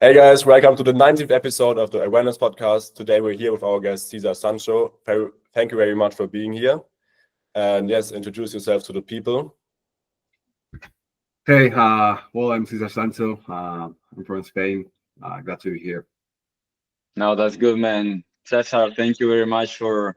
Hey guys, welcome to the 19th episode of the Awareness Podcast. Today we're here with our guest Cesar Sancho. Thank you very much for being here. And yes, introduce yourself to the people. Hey, well, I'm Cesar Sancho. I'm from Spain. Glad to be here. No, that's good, man. Cesar, thank you very much for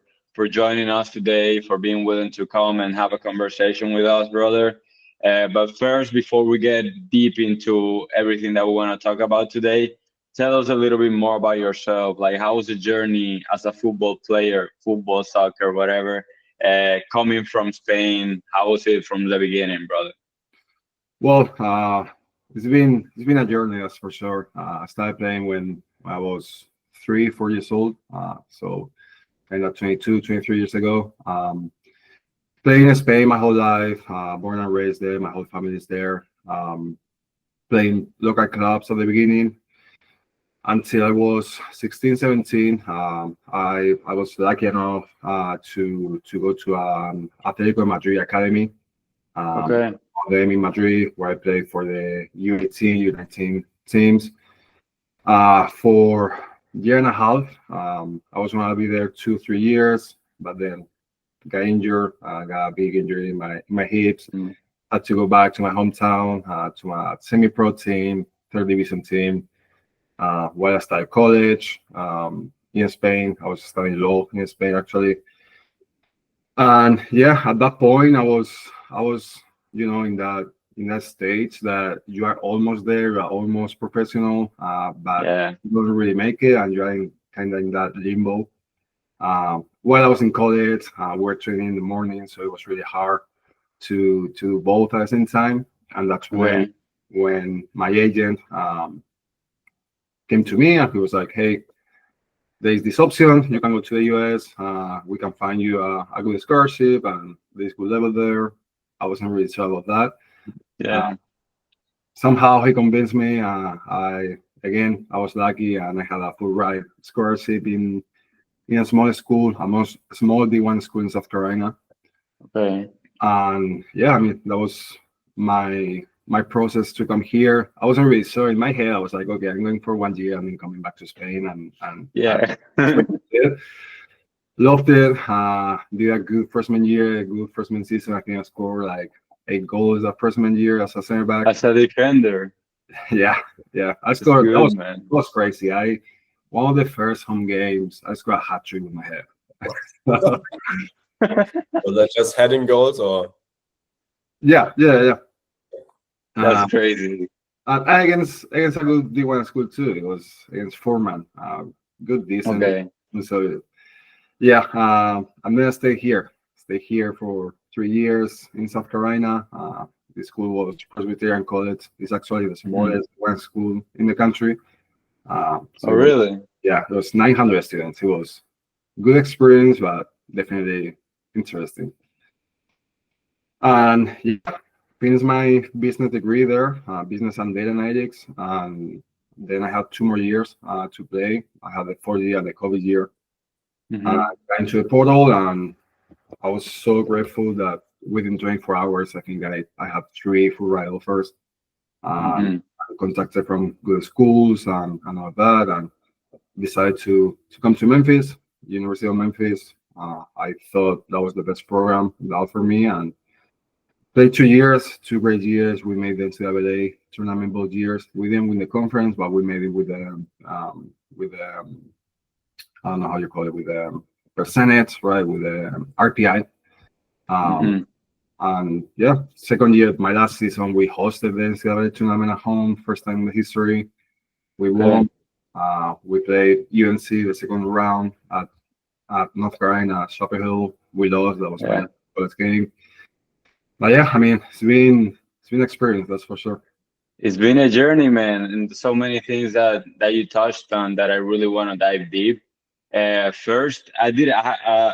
joining us today, for being willing to come and have a conversation with us, brother. But first, before we get deep into everything that we want to talk about today, tell us a little bit more about yourself. Like, how was the journey as a football player, football, soccer, whatever, coming from Spain? How was it from the beginning, brother? Well, it's been a journey, that's for sure. I started playing when I was 3, 4 years old. So kind of 22, 23 years ago. Playing in Spain my whole life. Born and raised there. My whole family is there. Playing local clubs at the beginning until I was 16, 17. I was lucky enough to go to Atletico de Madrid Academy. Okay. Them in Madrid, where I played for the U18, U19 teams for a year and a half. I was going to be there 2, 3 years, but then got injured. Got a big injury in my hips. Had to go back to my hometown, to my semi-pro team, third division team. While I started college in Spain, I was studying law in Spain actually. And yeah, at that point, I was in that stage that you are almost there, you are almost professional, but you don't really make it, and you're kind of in that limbo. While I was in college, we were training in the morning, so it was really hard to do both at the same time. And that's when my agent came to me, and he was like, "Hey, there's this option. You can go to the US. We can find you a good scholarship and this good level there." I wasn't really sure about that. Yeah. Somehow he convinced me. I was lucky, and I had a full ride scholarship in a small school, a small D1 school in South Carolina. Okay. And yeah, I mean, that was my process to come here. I wasn't really sure. In my head, I was like, okay, I'm going for 1 year and then coming back to Spain, and yeah. Loved it. Did a good freshman year, a good freshman season. I think I scored like 8 goals that freshman year as a center back. As a defender. Yeah. I scored. Good, that was crazy. One of the first home games, I scored a hat trick with my head. Was that just heading goals or? Yeah. That's crazy. Against a good D1 school too. It was against Foreman. Good, decent. Okay. So yeah, I'm gonna stay here. Stay here for 3 years in South Carolina. The school was Presbyterian College. It's actually the smallest one school in the country. Really? Yeah, there was 900 students. It was good experience, but definitely interesting. And yeah, finished my business degree there, business and data analytics. And then I had 2 more years to play. I had the 4th year and the COVID year. Got into the portal, and I was so grateful that within 24 hours, I think I had 3 full ride offers. I contacted from good schools and all that, and decided to come to Memphis, University of Memphis. I thought that was the best program out for me, and played 2 years, 2 great years. We made the NCAA tournament both years. We didn't win the conference, but we made it with I don't know how you call it, with percentage, right? With RPI. And yeah, second year, my last season, we hosted the NCAA tournament at home, first time in the history. We won. We played UNC the second round at North Carolina, Chapel Hill. We lost. That was my first game. But yeah, I mean, it's been experience, that's for sure. It's been a journey, man, and so many things that you touched on that I really want to dive deep. First, I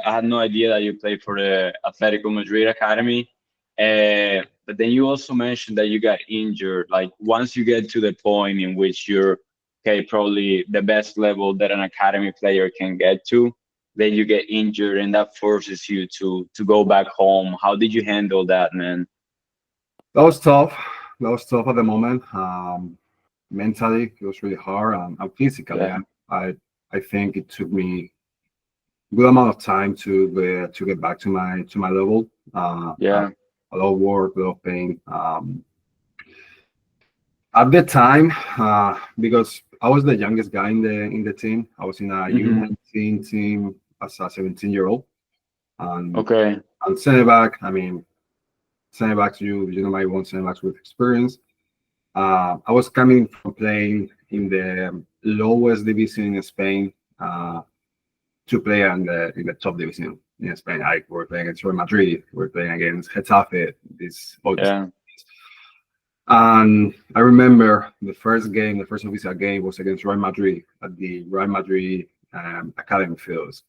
had no idea that you played for the Atletico Madrid Academy. But then you also mentioned that you got injured. Like, once you get to the point in which you're probably the best level that an academy player can get to, then you get injured, and that forces you to go back home. How did you handle that, man? That was tough. At the moment. mentally it was really hard, and physically, Yeah. I think it took me good amount of time to get back to my level. Yeah. A lot of work, a lot of pain. At the time, because I was the youngest guy in the team, I was in a Hmm. U19 team as a 17-year-old, and Okay. center back. I mean, center backs, you know, might want center backs with experience. I was coming from playing in the lowest division in Spain to play in the top division in Spain. We're playing against Real Madrid, we're playing against Getafe, all this. Yeah. And I remember the first game, the first official game was against Real Madrid at the Real Madrid Academy fields.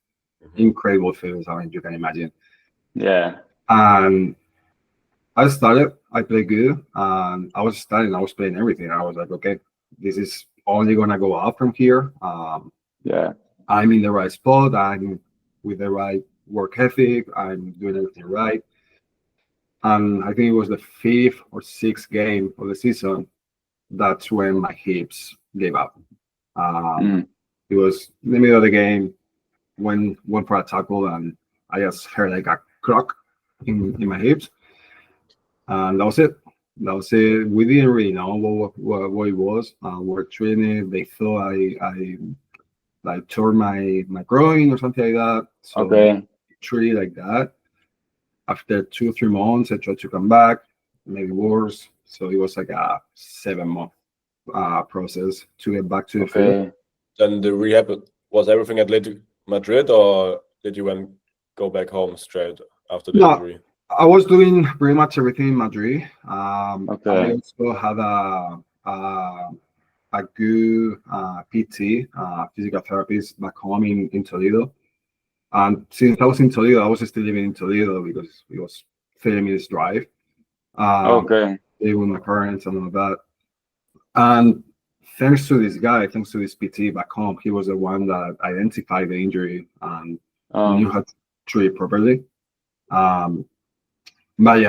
Incredible fields, I mean, you can imagine. Yeah. And I played good, and I was playing everything. I was like, okay, this is only gonna go up from here. Yeah. I'm in the right spot. I'm with the right work ethic. I'm doing everything right. And I think it was the fifth or sixth game of the season. That's when my hips gave up. Um, Mm. it was in the middle of the game, went for a tackle, and I just heard like a crack in my hips, and that was it. That was it. We didn't really know what it was. We're treating it. They thought I like tore my groin or something like that. So Okay. treated like that. After 2 or 3 months, I tried to come back, maybe worse. So it was like a 7 month process to get back to the field. Okay. Then the rehab was everything at Atletico Madrid, or did you then go back home straight after the No, injury? I was doing pretty much everything in Madrid. I Okay. also had a good PT, physical therapist back home in Toledo. And since I was in Toledo, I was still living in Toledo because it was 30 minutes drive. Okay. Living with my parents and all of that. And thanks to this guy, thanks to this PT back home, he was the one that identified the injury and knew how to treat it properly. Um, but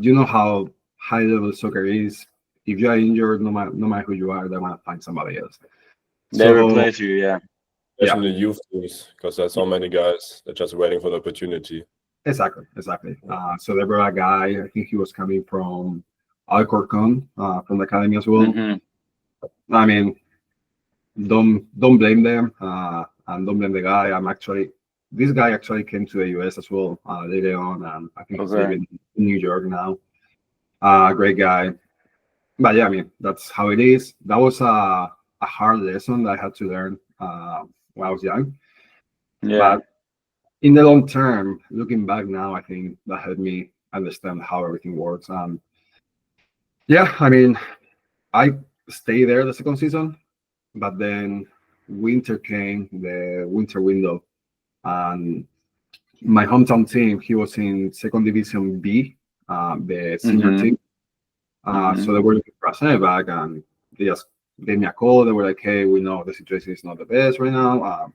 you know how high level soccer is. If you are injured, no matter who you are, they want to find somebody else. They So replace you. Yeah. yeah, Especially the youth teams, because there's so many guys that just waiting for the opportunity. exactly. So there was a guy. I think he was coming from Alcorcon, from the academy as well. Hmm. I mean, don't blame them, and don't blame the guy. This guy actually came to the US as well later on, and I think he's Okay. living in New York now. Great guy. But yeah, I mean, that's how it is. That was a hard lesson that I had to learn when I was young. Yeah. But in the long term, looking back now, I think that helped me understand how everything works. Yeah, I mean, I stayed there the second season, but then winter came, the winter window, and my hometown team, he was in second division B, the senior Hmm. team. So they were looking for a center back, and they just gave me a call. They were like, "Hey, we know the situation is not the best right now.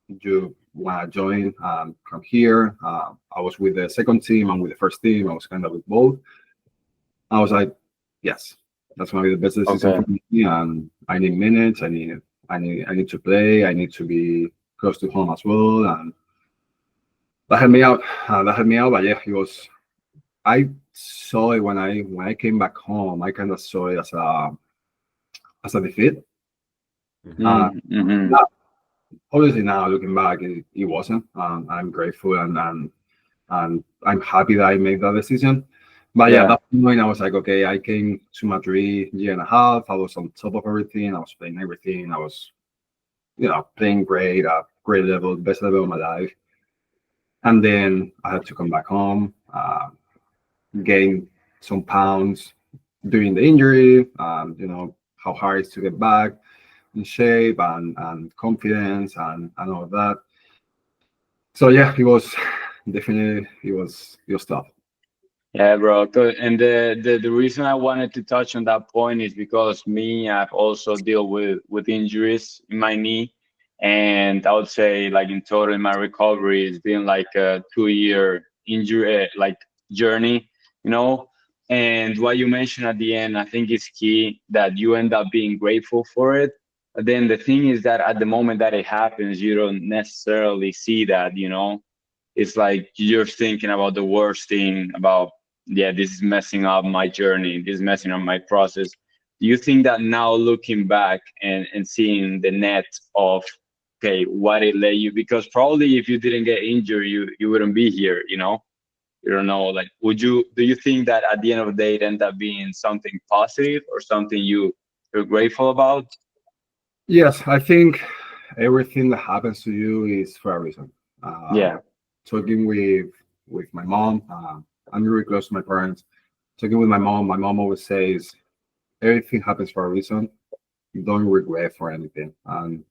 You want to join? Come here." I was with the second team and with the first team. I was kind of with both. I was like, "Yes, that's going to be the best decision Okay. for me." And I need minutes. I need to play. I need to be close to home as well. And that helped me out. But yeah, it was. I saw it when I came back home. I kind of saw it as a defeat. Mm-hmm. Now, obviously, now looking back, it wasn't. I'm grateful and I'm happy that I made that decision. But yeah, at Yeah. that point, I was like, okay, I came to Madrid year and a half. I was on top of everything. I was playing everything. I was, playing great at great level, best level of my life. And then I had to come back home, gain some pounds during the injury. How hard it is to get back in shape and confidence and all of that. So yeah, it was definitely it was tough. Yeah, bro. And the reason I wanted to touch on that point is because I've also dealt with injuries in my knee, and I would say like in total in my recovery, it's been like a 2 year injury like journey, you know. And what you mentioned at the end, I think is key, that you end up being grateful for it. But then the thing is that at the moment that it happens, you don't necessarily see that, you know? It's like you're thinking about the worst thing, about, yeah, this is messing up my journey, this is messing up my process. Do you think that now looking back and seeing the net of, okay, what it led you, because probably if you didn't get injured, you wouldn't be here, you know? You don't know, like, do you think that at the end of the day it ended up being something positive or something you're grateful about? Yes, I think everything that happens to you is for a reason. Yeah. Talking with my mom, I'm really close to my parents. Talking with my mom always says everything happens for a reason. You don't regret for anything. And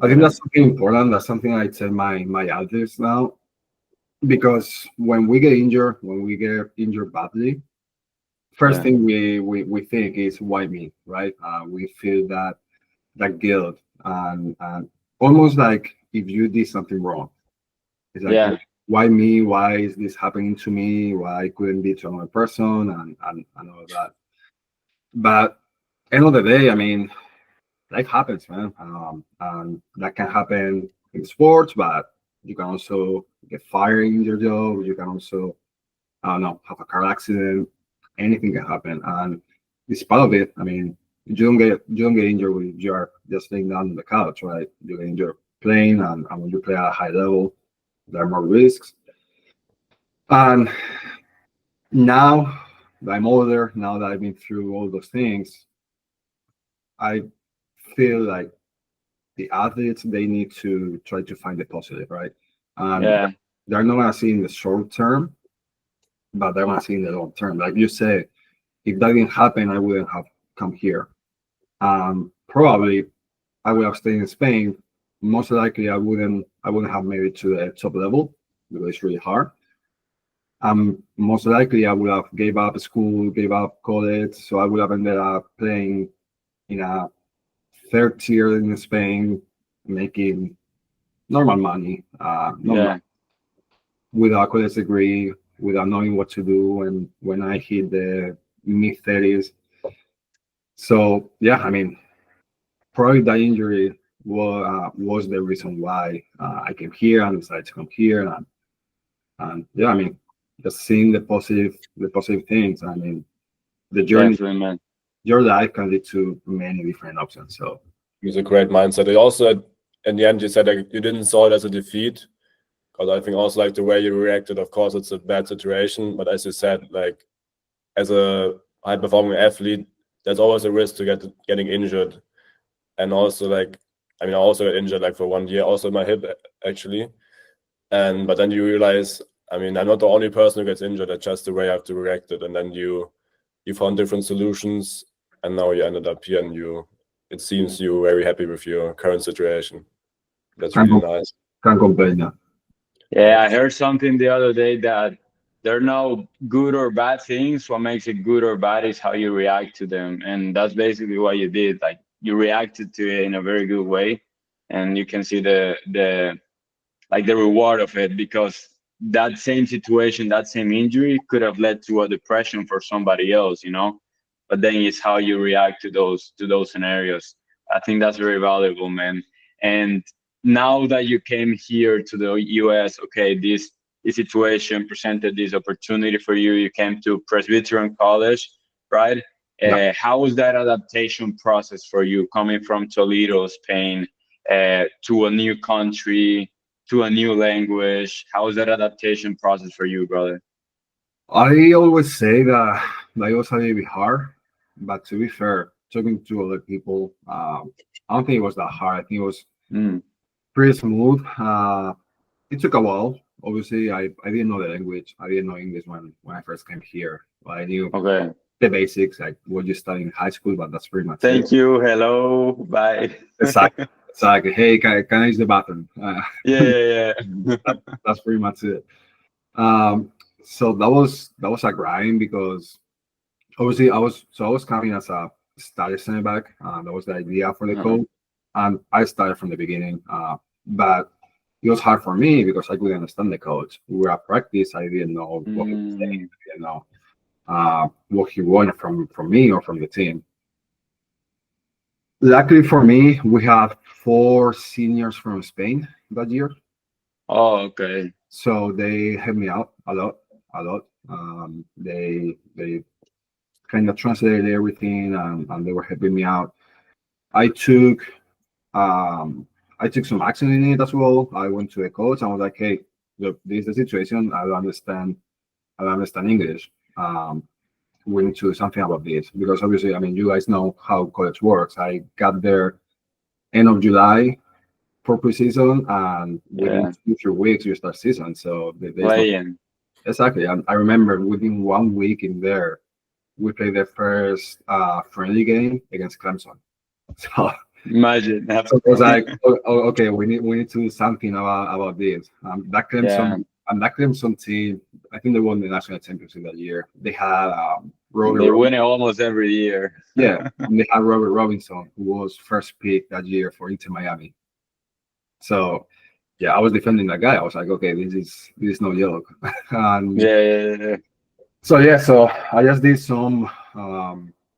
I think that's something important. That's something I tell my athletes now, because when we get injured badly, first Yeah. thing we think is why me, right? We feel that guilt, and almost like if you did something wrong. It's like, Yeah. why me? Why is this happening to me? Why couldn't be to another person, and all of that. But end of the day, I mean, life happens, man. And that can happen in sports, but you can also get fired in your job. You can also, I don't know, have a car accident. Anything can happen, and it's part of it. I mean, you don't get injured when you're just laying down on the couch, right? You get injured playing, and when you play at a high level, there are more risks. And now that I'm older, now that I've been through all those things, I feel like the athletes, they need to try to find the positive, right? And Yeah. they're not gonna see in the short term, but they're gonna see in the long term. Like you said, if that didn't happen, I wouldn't have come here. Probably I would have stayed in Spain. Most likely I wouldn't have made it to the top level because it's really hard. Most likely I would have gave up school, gave up college, so I would have ended up playing in a third tier in Spain, making normal money, Yeah. without a college degree, without knowing what to do, and when I hit the mid 30s. So yeah, I mean, probably that injury was the reason why I came here and decided to come here, and yeah, I mean, just seeing the positive things. I mean, the journey, Definitely, man. your life can lead to many different options. So It's a great mindset. You also, in the end, you said like you didn't saw it as a defeat, because I think also like the way you reacted, of course, it's a bad situation. But as you said, like as a high performing athlete, there's always a risk to getting injured. And also like, I mean, I also got injured like for 1 year, also in my hip actually. But then you realize, I mean, I'm not the only person who gets injured. That's just the way I have to react it. And then you found different solutions, and now you ended up here, and it seems you're very happy with your current situation. That's can't, really com- nice. can't complain. Yeah. Yeah, I heard something the other day that there are no good or bad things. What makes it good or bad is how you react to them. And that's basically what you did. Like, you reacted to it in a very good way. And you can see the reward of it, because that same situation, that same injury could have led to a depression for somebody else, you know. But then it's how you react to those scenarios. I think that's very valuable, man. And now that you came here to the US, okay, this situation presented this opportunity for you. You came to Presbyterian College, right? Yeah. How was that adaptation process for you, coming from Toledo, Spain, to a new country, to a new language? How was that adaptation process for you, brother? I always say that it was a little bit hard, but to be fair, talking to other people, I don't think it was that hard. I think it was Mm, pretty smooth. It took a while. Obviously, I didn't know the language. I didn't know English when I first came here. But I knew okay. the basics, like what you study in high school, but that's pretty much it. Thank you. Hello. Bye. Exactly. It's like, hey, can I use the bathroom? Yeah. That's pretty much it. Um, so that was a grind, because obviously I was coming as a starter center back. That was the idea for the Uh-huh. coach, and I started from the beginning. But it was hard for me because I couldn't understand the coach. We were at practice. I didn't know what he was saying. Mm, I didn't know. what he wanted from me or from the team. Luckily for me, we had 4 seniors from Spain that year, Oh, okay. so they helped me out a lot, a lot. They kind of translated everything, and they were helping me out. I took um, I took some action in it as well. I went to the coach and was like, "Hey, look, this is the situation. I don't understand English. We need to do something about this because obviously, I mean, you guys know how college works. I got there end of July for preseason, and within Yeah. 2 3 weeks you start season. So there's no Playing. exactly. And I remember within 1 week in there, we played the first friendly game against Clemson. So, Imagine. so it was like, okay, we need to do something about this. Yeah. That Clemson team, I think they won the national championship that year. They had They win it almost every year. yeah, and they had Robert Robinson, who was first pick that year for Inter Miami. So yeah, I was defending that guy. I was like, okay, this is no joke. And Yeah. so I just did some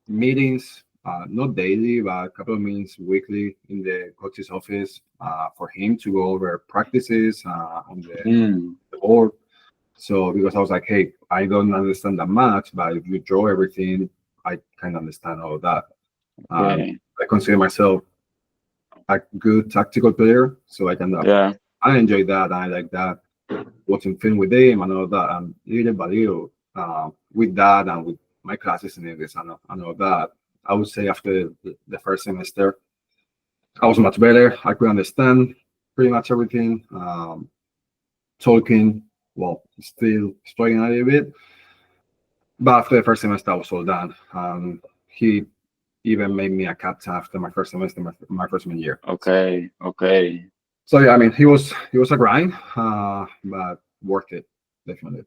meetings, not daily, but a couple of meetings weekly in the coach's office for him to go over practices on the board. So because I was like, hey, I don't understand that much, but if you draw everything, I kind of understand all of that. Okay. I consider myself a good tactical player, so I can. Yeah. I enjoy that. I like that. Watching film with them and all that, and little by little, with that and with my classes in English and all that, I would say after the first semester, I was much better. I could understand pretty much everything. Talking, well, still struggling a little bit, but after the first semester, I was all done. He even made me a captain after my first semester, my freshman year. Okay. Okay. So yeah, I mean, he was a grind, but worth it, definitely.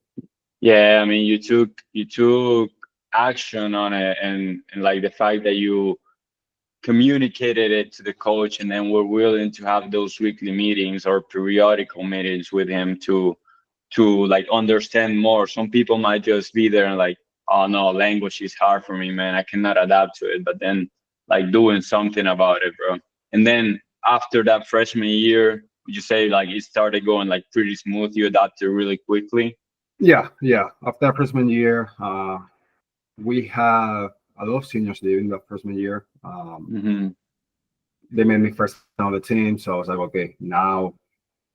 Yeah. I mean, you took action on it, and like the fact that you communicated it to the coach, and then were willing to have those weekly meetings or periodical meetings with him to like understand more. Some people might just be there and like, oh no, language is hard for me, man. I cannot adapt to it. But then like doing something about it, bro. And then after that freshman year, would you say like it started going like pretty smooth? You adapted really quickly? Yeah, yeah. After freshman year, we have a lot of seniors leaving that freshman year. Mm-hmm. They made me first on the team, so I was like, okay, now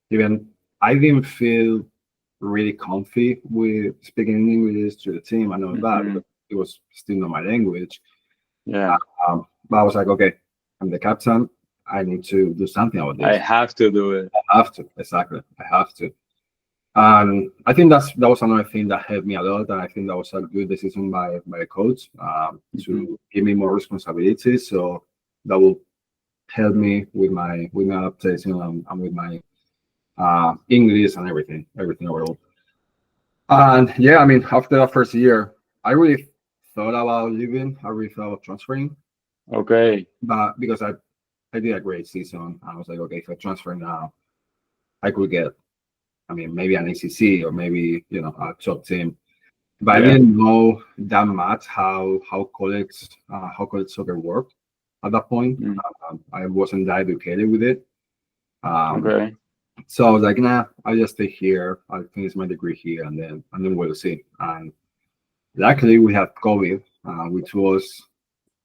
even I didn't feel really comfy with speaking English to the team. I know that Mm-hmm. but it was still not my language. Yeah. But I was like, okay, I'm the captain. I need to do something about I this. have to do it. I have to, exactly. I have to. And I think that was another thing that helped me a lot, and I think that was a good decision by the coach to give me more responsibilities. So that will help me with my adaptation and with my English and everything overall. And yeah, I mean, after that first year, I really thought about leaving. I really thought about transferring, Okay. but because I did a great season, I was like, okay, if I transfer now, I could get, I mean, maybe an ACC or maybe a top team. But I Yeah. didn't know that much how college soccer worked at that point. Mm. I wasn't that educated with it. Okay. So I was like, nah, I'll just stay here. I'll finish my degree here, and then we'll see. And luckily, we had COVID, which was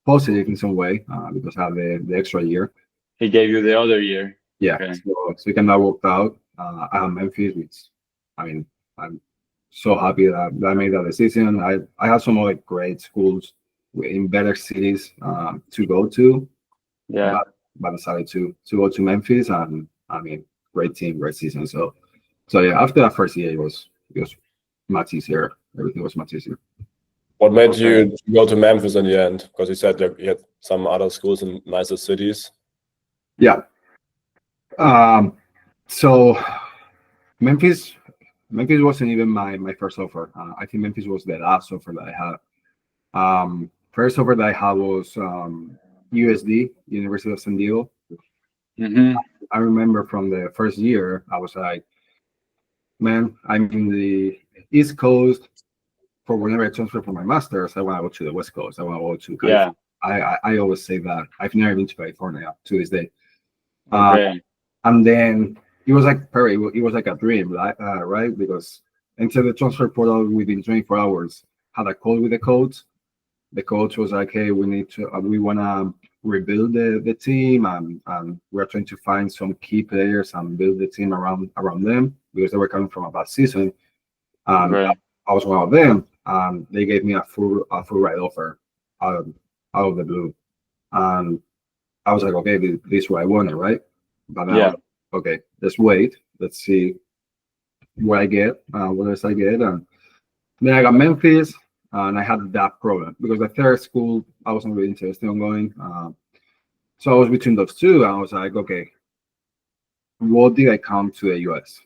positive in some way because I had the extra year. He gave you the other year. Yeah, Okay. so it kind of worked out. I have Memphis, which I mean, I'm so happy that I made that decision. I have some other great schools in better cities to go to, Yeah. but decided to go to Memphis, and I mean, great team, great season. So yeah, after that first year, it was much easier. Everything was much easier. What made Okay. you go to Memphis in the end? Because you said that you had some other schools in nicer cities. Yeah. So Memphis wasn't even my first offer. I think Memphis was the last offer that I had. First offer that I had was USD, University of San Diego. Mm-hmm. I remember from the first year, I was like, man, I'm in the East Coast, for whenever I transfer for my master's, I want to go to the West Coast. I want to go to Yeah. I always say that I've never been to California to this day. Okay. And then it was like Perry, it was like a dream, right? Because into the transfer portal within 24 hours, had a call with the coach. The coach was like, "Hey, we want to rebuild the team, and we're trying to find some key players and build the team around them because they were coming from a bad season." And Okay. I was one of them, and they gave me a full ride offer out of the blue, and I was like, "Okay, this is what I wanted, right?" But now, Yeah. okay, let's wait, let's see what I get, what else I get, and then I got Memphis. And I had that problem because the third school I wasn't really interested in going. So I was between those two, and I was like, okay, what did I come to the US?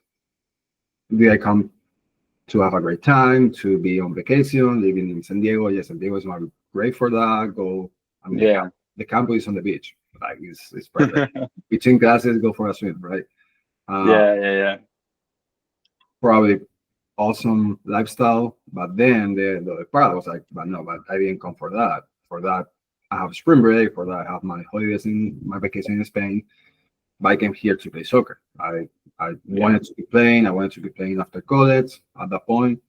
Did I come to have a great time, to be on vacation, living in San Diego? Yes, San Diego is not great for that. I mean, Yeah. the campus is on the beach. Like, it's perfect. Between classes, go for a swim, right? Yeah. Probably awesome lifestyle, but then the other part was like, but no, but I didn't come for that. For that, I have spring break. For that, I have my holidays in my vacation in Spain. But I came here to play soccer. I wanted to be playing. I wanted to be playing after college at that point.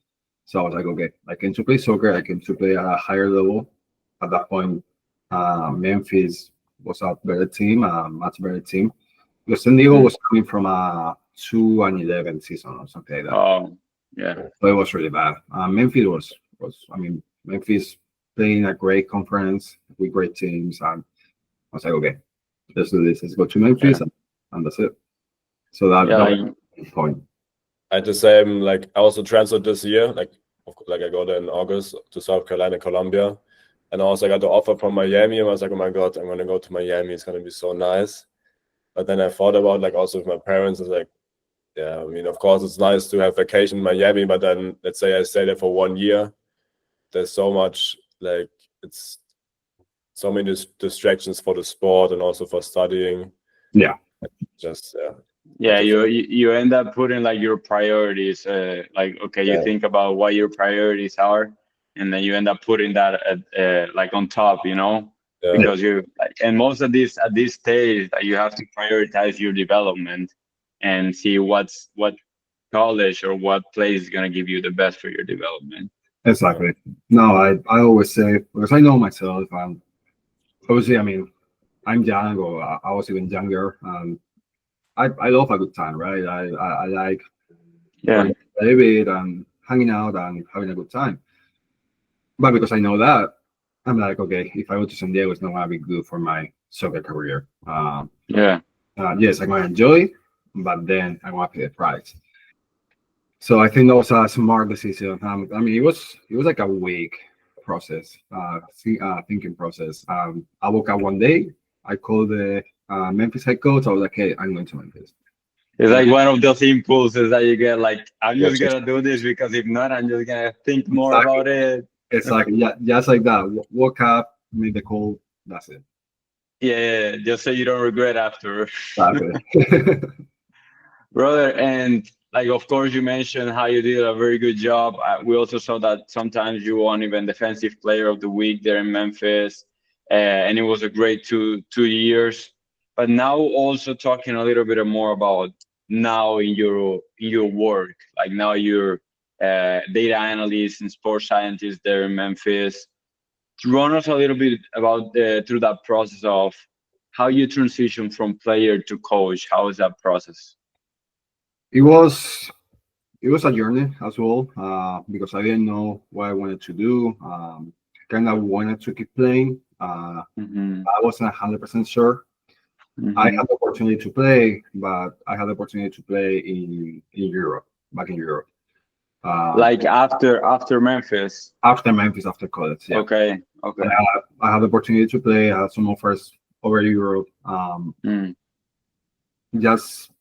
So I was like, okay, I came to play soccer. I came to play at a higher level. At that point, Memphis was a better team, a much better team. Because San Diego was coming from a 2-11 season or something like that. Oh, yeah. So it was really bad. Memphis was I mean, Memphis playing a great conference with great teams, and I was like, okay, let's do this. Let's go to Memphis, and that's it. So that was the point. I had the same, like, I also transferred this year, like I got in August to South Carolina, Columbia, and also I got the offer from Miami, and I was like, oh my God, I'm gonna go to Miami. It's gonna be so nice. But then I thought about, like, also with my parents, it's like, yeah, I mean, of course, it's nice to have vacation in Miami, but then let's say I stay there for 1 year. There's so much, like, it's so many distractions for the sport and also for studying. Yeah. Just, Yeah, you end up putting like your priorities, like, okay, you think about what your priorities are, and then you end up putting that at, like on top, you know, because you like, and most of this at this stage, you have to prioritize your development and see what college or what place is gonna give you the best for your development. Exactly. No, I always say, because I know myself, obviously, I mean, I'm young, or I was even younger. I love a good time, right? I like David and hanging out and having a good time. But because I know that, I'm like, okay, if I go to San Diego, it's not gonna be good for my soccer career. Yes, I'm gonna enjoy, but then I want to pay the price. So I think that was a smart decision. I mean, it was like a week process, thinking process. I woke up one day, I called the Memphis head coach. I was like, hey, I'm going to Memphis. It's like one of those impulses that you get, like, I'm just gonna do this because if not, I'm just gonna think more about it. Exactly. Yeah, just like that. Woke up, made the call. That's it. Yeah, just so you don't regret after. Exactly. Brother, and like, of course, you mentioned how you did a very good job. We also saw that sometimes you won even Defensive Player of the Week there in Memphis, and it was a great two years. But now, also talking a little bit more about now in your work, like now you're data analyst and sports scientist there in Memphis. Run us a little bit about through that process of how you transition from player to coach. How is that process? It was a journey as well, because I didn't know what I wanted to do. Kind of wanted to keep playing. I wasn't 100% sure. I had the opportunity to play, but I had the opportunity to play in Europe, back in Europe. Like after Memphis? After Memphis, after college, yeah. Okay. I had the opportunity to play. I had some offers over Europe. Just,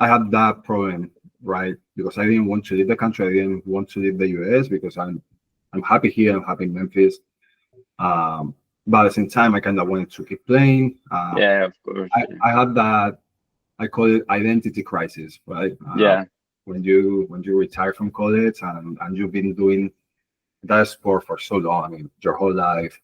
I had that problem, right? Because I didn't want to leave the country. I didn't want to leave the US because I'm happy here. I'm happy in Memphis. But at the same time, I kind of wanted to keep playing. Yeah, of course. I had that, I call it identity crisis, right? When you retire from college and you've been doing that sport for so long. I mean, your whole life.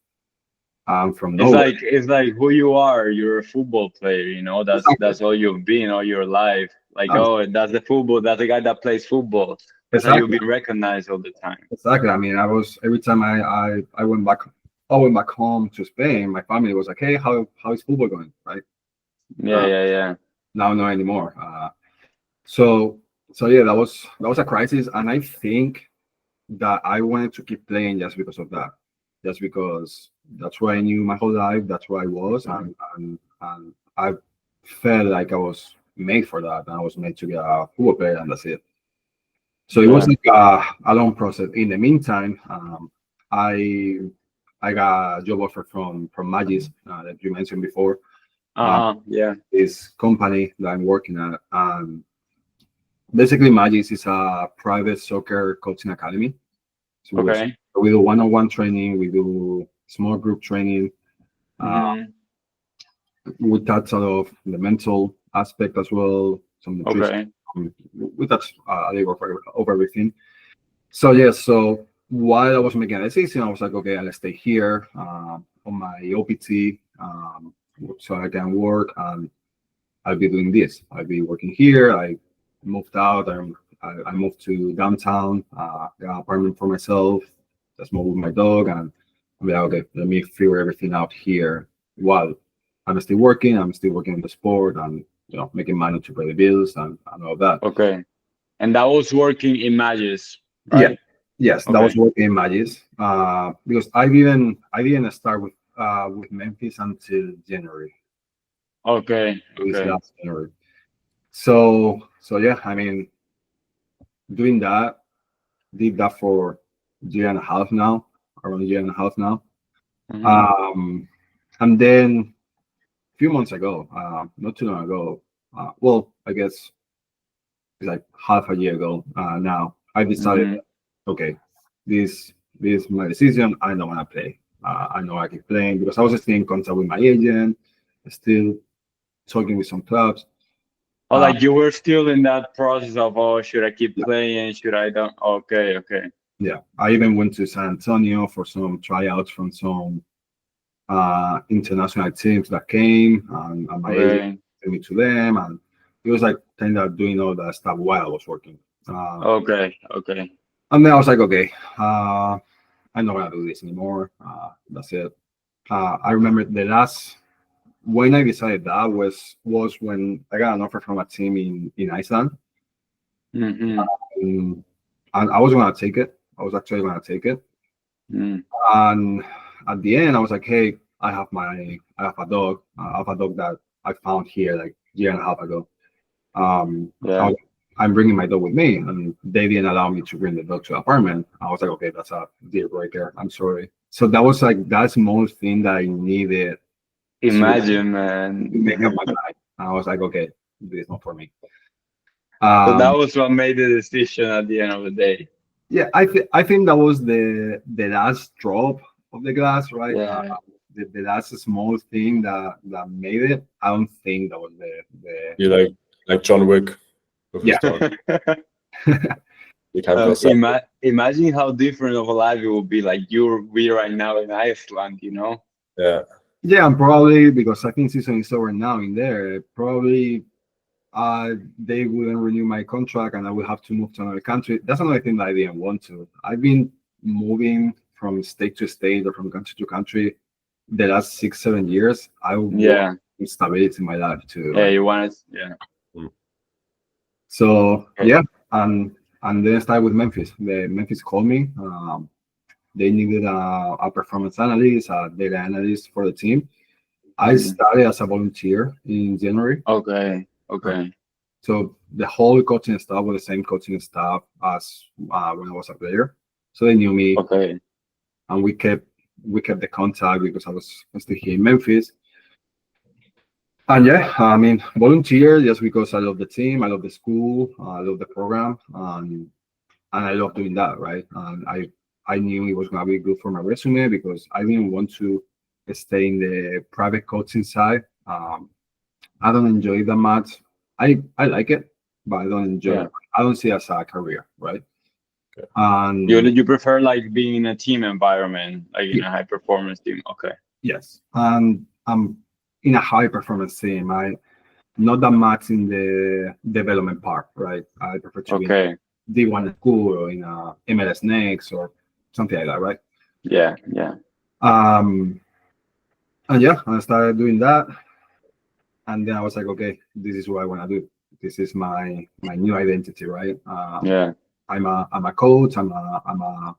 From It's nowhere. like who you are. You're a football player, you know. Exactly. That's all you've been all your life. Like, Um, oh, that's the football. That's the guy that plays football. That's how you'll exactly. be recognized all the time. Exactly. I mean, I was every time I went back home to Spain. My family was like, "Hey, how is football going?" Right? Yeah, Uh, yeah, yeah. Now, not anymore. So, so yeah, that was a crisis, and I think that I wanted to keep playing just because of that, just because that's where I knew my whole life. That's where I was, and I felt like I was made for that, and I was made to be a football player, and that's it. So it was Yeah. like a long process. In the meantime, I I got a job offer from Magis that you mentioned before. Uh, Yeah. this company that I'm working at, basically Magis is a private soccer coaching academy. So Okay. we do one-on-one training, we do small group training. Uh, Hmm. we touch a lot of the mental aspect as well, some nutrition. Okay. We touch a little of everything. So yeah, so while I was making a decision, I was like, okay, I'll stay here on my OPT, so I can work, and I'll be doing this. I'll be working here. I moved out. I moved to downtown, got an apartment for myself, just moved with my dog, and I'm like, okay, let me figure everything out here while I'm still working. I'm still working in the sport, and making money to pay the bills and all that. Okay. And that was working in Magis, Yeah. right? Yes, that was Okay. working in Magis. Because I didn't start with Memphis until January, Okay. this Okay. last January. So yeah, I mean, doing that, did that for a year and a half now, around a year and a half now. Hmm. Um, and then a few months ago, not too long ago, well, I guess it's like half a year ago now, I decided, Hmm. okay, this is my decision. I don't want to play. I know I keep playing because I was still in contact with my agent, still talking with some clubs. Oh, Uh, like you were still in that process of, oh, should I keep playing? Should I don't? Okay. Okay. yeah, I even went to San Antonio for some tryouts from some international teams that came, and my agent Okay. sent me to them, and it was like kind of doing all that stuff while I was working. Okay. Okay. And then I was like, okay, I'm not gonna do this anymore. That's it. I remember the last when I decided that was when I got an offer from a team in Iceland, Hmm. um, and I was gonna take it. I was actually gonna take it, Mm. and at the end, I was like, hey, I have a dog. I have a dog that I found here like a year and a half ago. I Yeah. was, I'm bringing my dog with me, and they didn't allow me to bring the dog to the apartment. I was like, okay, that's a deal breaker. I'm sorry. So that was like that small thing that I needed to Imagine, man. make up my mind. I was like, okay, this is not for me. So that Um, was what made the decision at the end of the day. yeah, I think that was the last drop of the glass, right? Yeah. The last small thing that made it. I don't think that was the You like John Wick with his yeah. dog. You can't go second. Imagine how different of a life it would be like we right now in Iceland, you know? Yeah. Yeah, and probably because I think season is over now in there, probably they wouldn't renew my contract and I would have to move to another country. That's another thing that I didn't want to. I've been moving from state to state or from country to country the last 6, 7 years. I want Yeah. stability in my life too, Yeah, right? you want it? Yeah. Mm. So Okay. yeah, and then I started with Memphis. The Memphis called me. They needed a performance analyst, a data analyst for the team. I Mhm. started as a volunteer in January. Okay. Uh, Okay. So the whole coaching staff was the same coaching staff as when I was a player. So they knew me, Okay. and we kept the contact because I was still here in Memphis. And yeah, I mean, volunteer just because I love the team, I love the school, I love the program, and I love doing that, right? And I knew it was gonna be good for my resume because I didn't want to stay in the private coaching side. I don't enjoy it that much. I like it, but I don't enjoy Yeah. it. I don't see it as a career, right? And You prefer like being in a team environment, like in a high performance team? Okay. yes, and I'm in a high performance team. I not that much in the development part, right? I prefer to be Okay. D1 school or in a MLS Next or something like that, right? Yeah. And yeah, I started doing that, and then I was like, okay, this is what I want to do. This is my new identity, right? Yeah. I'm a coach. I'm a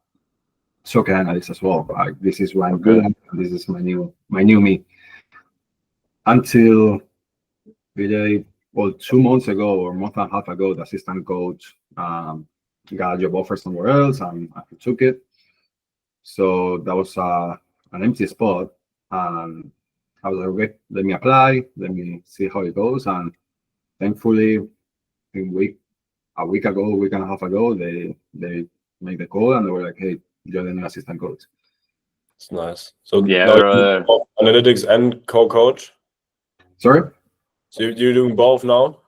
soccer analyst as well. Like, this is what I'm good Okay. at. This is my new me. Until really, well, 2 months ago or month and a half ago, the assistant coach got a job offer somewhere else, and I took it. So that was an empty spot, and I was like, okay, let me apply, let me see how it goes, and thankfully, a week ago, week and a half ago, they made the call, and they were like, hey, you're the new assistant coach. It's nice. So Yeah, now you brother. do both analytics and co-coach. Sorry. So you're doing both now?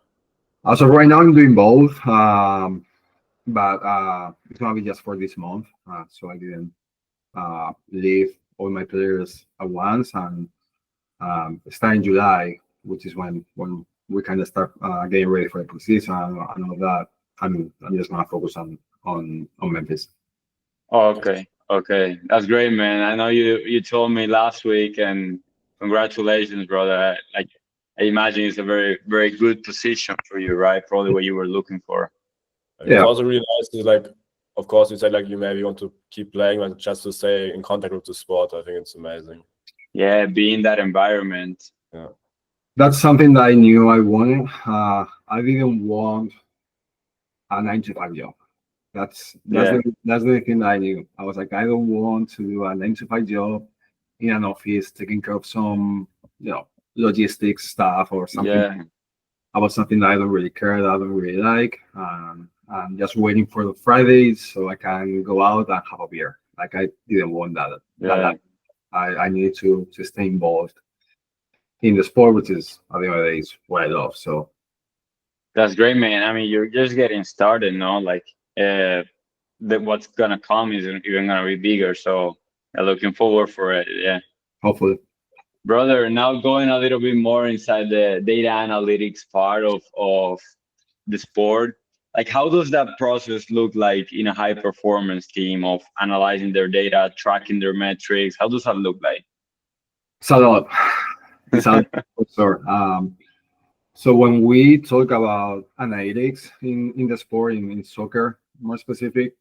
So right now I'm doing both, but it's gonna be just for this month. So I didn't leave all my players at once, and starting July, which is when we kind of start getting ready for the preseason and all that. I'm just gonna focus on Memphis. Oh, okay. That's great, man. I know you told me last week, and congratulations, brother. Like, I imagine it's a very, very good position for you, right? Probably what you were looking for. It's Yeah. also really nice to, like, of course, you said like you maybe want to keep playing, but just to stay in contact with the sport, I think it's amazing. Yeah, be in that environment. Yeah. That's something that I knew I wanted. I didn't want a 9 to 5 job. That's the thing that I knew. I was like, I don't want to do a 9 to 5 job in an office taking care of some, logistics stuff or something. Yeah. About something that I don't really care, that I don't really like. I'm just waiting for the Fridays so I can go out and have a beer. Like, I didn't want that. Yeah. I needed to stay involved in the sport, which is at the end of the day is what I love. So That's great, man. I mean, you're just getting started, no? Like, what's gonna come is even gonna be bigger. So, I'm looking forward for it. Yeah, hopefully, brother. Now going a little bit more inside the data analytics part of the sport. Like, how does that process look like in a high performance team of analyzing their data, tracking their metrics? How does that look like? it's a lot. It's a lot. Sorry. So when we talk about analytics in the sport, in soccer more specific,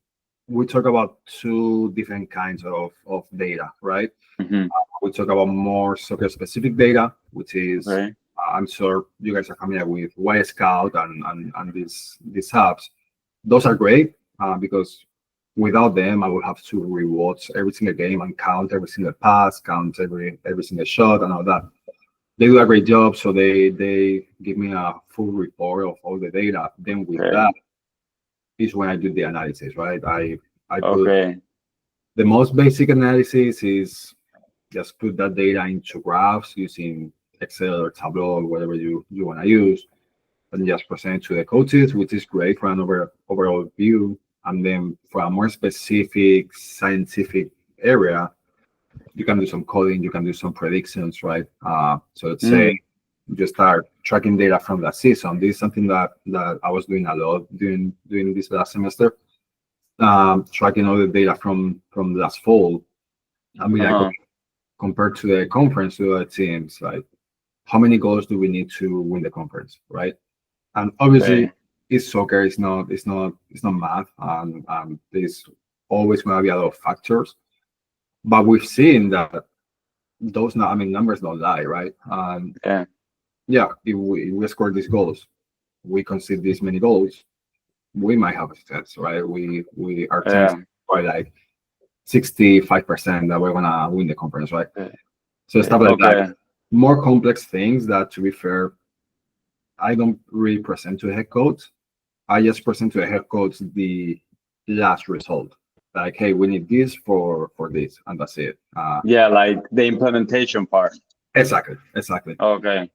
we talk about two different kinds of data, right? Mm-hmm. We talk about more soccer specific data, which is, Right. I'm sure you guys are familiar with Y Scout and these apps. Those are great because without them, I would have to rewatch every single game and count every single pass, count every single shot, and all that. They do a great job, so they give me a full report of all the data. Then with that is when I do the analysis, right? I put the most basic analysis is just put that data into graphs using Excel or Tableau or whatever you want to use, and just present it to the coaches, which is great for an overall view. And then for a more specific scientific area, you can do some coding, you can do some predictions, right? So let's say you just start tracking data from that season. This is something that I was doing a lot during this last semester, tracking all the data from last fall. I mean, like, compared to the conference, to the teams, like, how many goals do we need to win the conference, right? And obviously, it's soccer. It's not math, and there's always going to be a lot of factors. But we've seen that those numbers don't lie, right? If we score these goals, we concede this many goals, we might have a chance, right? Our chance by like 65% that we're gonna win the conference, right? So stuff like that. More complex things that, to be fair, I don't really present to the head coach. I just present to the head coach the last result. Like, hey, we need this for this, and that's it. Like the implementation part. Exactly. Okay.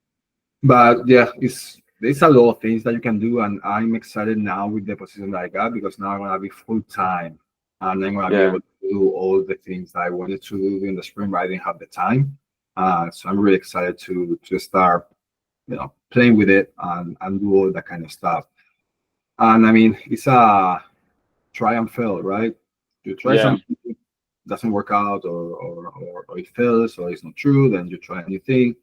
But yeah, it's there's a lot of things that you can do, and I'm excited now with the position that I got because now I'm gonna be full time, and I'm gonna be Yeah, able to do all the things that I wanted to do in the spring, but I didn't have the time. So I'm really excited to start, playing with it and do all that kind of stuff. And I mean, it's a try and fail, right? You try yeah, something, doesn't work out, or it fails, or it's not true, then you try a new thing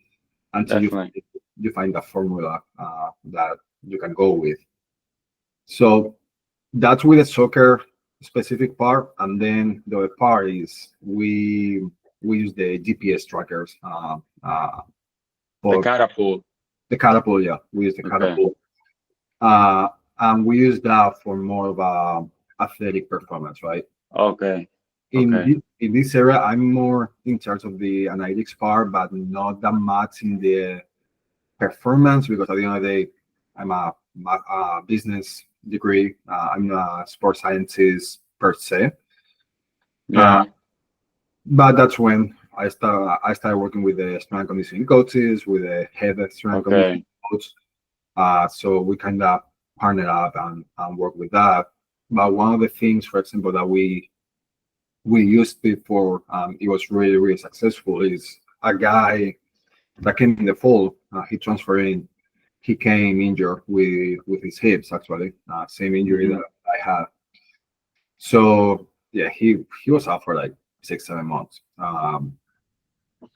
until definitely. you find a formula that you can go with. So that's with the soccer specific part, and then the other part is we use the GPS trackers The for catapult. the catapult. Yeah, we use the Okay, catapult, uh, and we use that for more of a athletic performance, right? okay, In okay. in this area, I'm more in charge of the analytics part, but not that much in the performance because at the end of the day, I'm a business degree. I'm a sports scientist per se. Uh, Yeah, but that's when I started working with the strength and conditioning coaches, with the head of strength and conditioning okay. coach. So we kind of partner up and work with that. But one of the things, for example, that we used before, it was really really successful. Is a guy that came in the fall. He transferred in. He came injured with his hips actually, same injury Hmm. that I had. So yeah, he was out for like 6 7 months.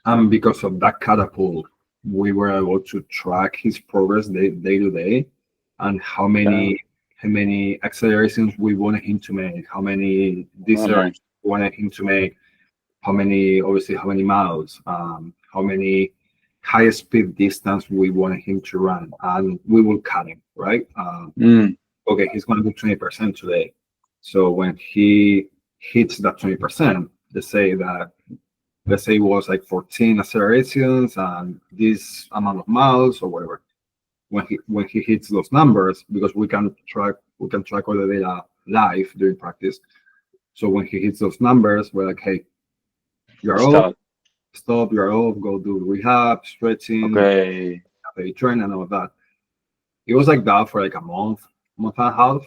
And because of that catapult, we were able to track his progress day to day, and Yeah. how many accelerations we wanted him to make, how many Oh, nice. decelerations we wanted him to make, how many obviously how many miles, how many high speed distance we wanted him to run, and we will cut him right. Mm, Okay, he's going to do 20% today. So when he hits that 20%, let's say it was like 14 accelerations and this amount of miles or whatever. When he hits those numbers, because we can track all the data live during practice. So when he hits those numbers, we're like, hey, you're off, stop. stop, you're off, go do rehab, stretching, Okay. train, and all of that. It was like that for like a month and a half.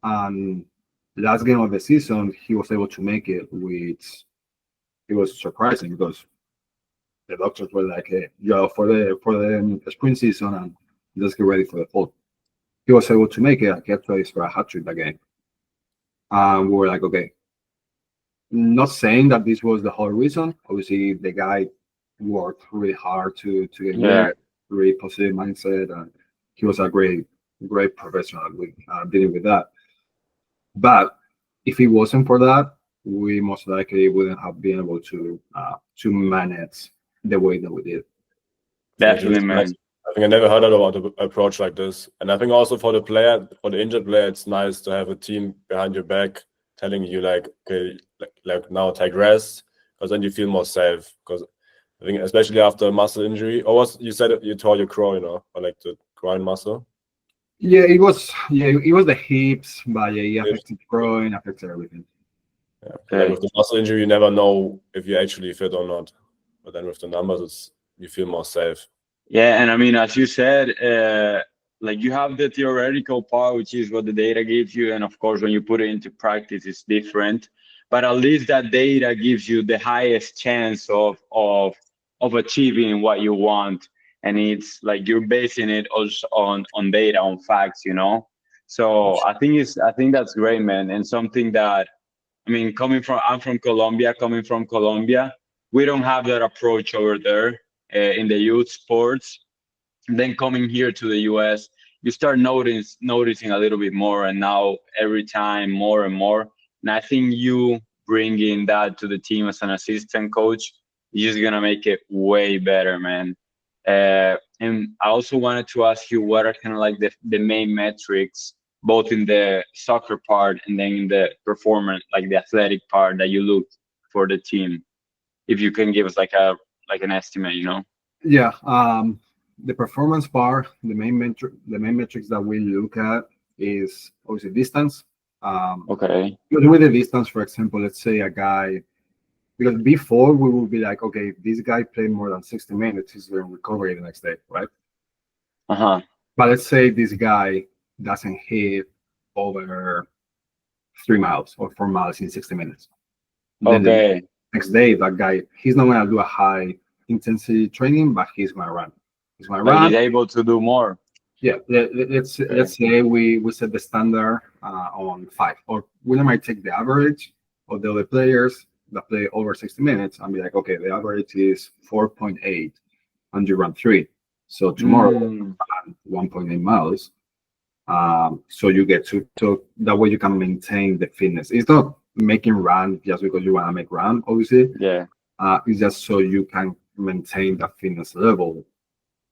And last game of the season, he was able to make it, which it was surprising because the doctors were like, "Hey, for the spring season and just get ready for the fall." He was able to make it. He kept trying for a hat trick that game, and we were like, "Okay." Not saying that this was the whole reason. Obviously, the guy worked really hard to get Yeah, there, really positive mindset, and he was a great professional with dealing with that. But if it wasn't for that, we most likely wouldn't have been able to manage the way that we did. So it's really definitely, nice. man. I think I never heard about an approach like this. And I think also for the player, for the injured player, it's nice to have a team behind your back telling you like, okay, like now take rest, because then you feel more safe. Because I think especially after a muscle injury, or was you said you tore your groin, or like the groin muscle? Yeah, it was the hips, but yeah, it Yes. affected groin, affected everything. Yeah. Like Okay. with the muscle injury, you never know if you're actually fit or not. But then with the numbers, you feel more safe. Yeah, and I mean, as you said, like you have the theoretical part, which is what the data gives you, and of course, when you put it into practice, it's different. But at least that data gives you the highest chance of achieving what you want, and it's like you're basing it also on data, on facts, you know. So I think that's great, man, and something that I mean, I'm from Colombia. Coming from Colombia, we don't have that approach over there in the youth sports. And then coming here to the US, you start noticing a little bit more, and now every time more and more. And I think you bringing that to the team as an assistant coach is just gonna make it way better, man. And I also wanted to ask you what are kind of like the main metrics, both in the soccer part and then in the performance, like the athletic part that you look for the team. If you can give us like an estimate, you know? Yeah, the performance part, the main metrics that we look at is obviously distance. Okay. Because with the distance, for example, let's say a guy, because before we would be like, okay, if this guy played more than 60 minutes, he's going to recover the next day, right? Uh-huh. But let's say this guy doesn't hit over 3 miles or 4 miles in 60 minutes. Then the Okay. next day, that guy, he's not going to do a high intensity training, but he's going to run. He's going to But he's run. able to do more. Yeah, let's say we set the standard on 5, or we might take the average of the other players that play over 60 minutes and be like, okay, the average is 4.8, and you run 3. So tomorrow, Mm. 1.8 miles. So you get to that way you can maintain the fitness. It's not making run just because you want to make run, obviously. Yeah. It's just so you can maintain that fitness level.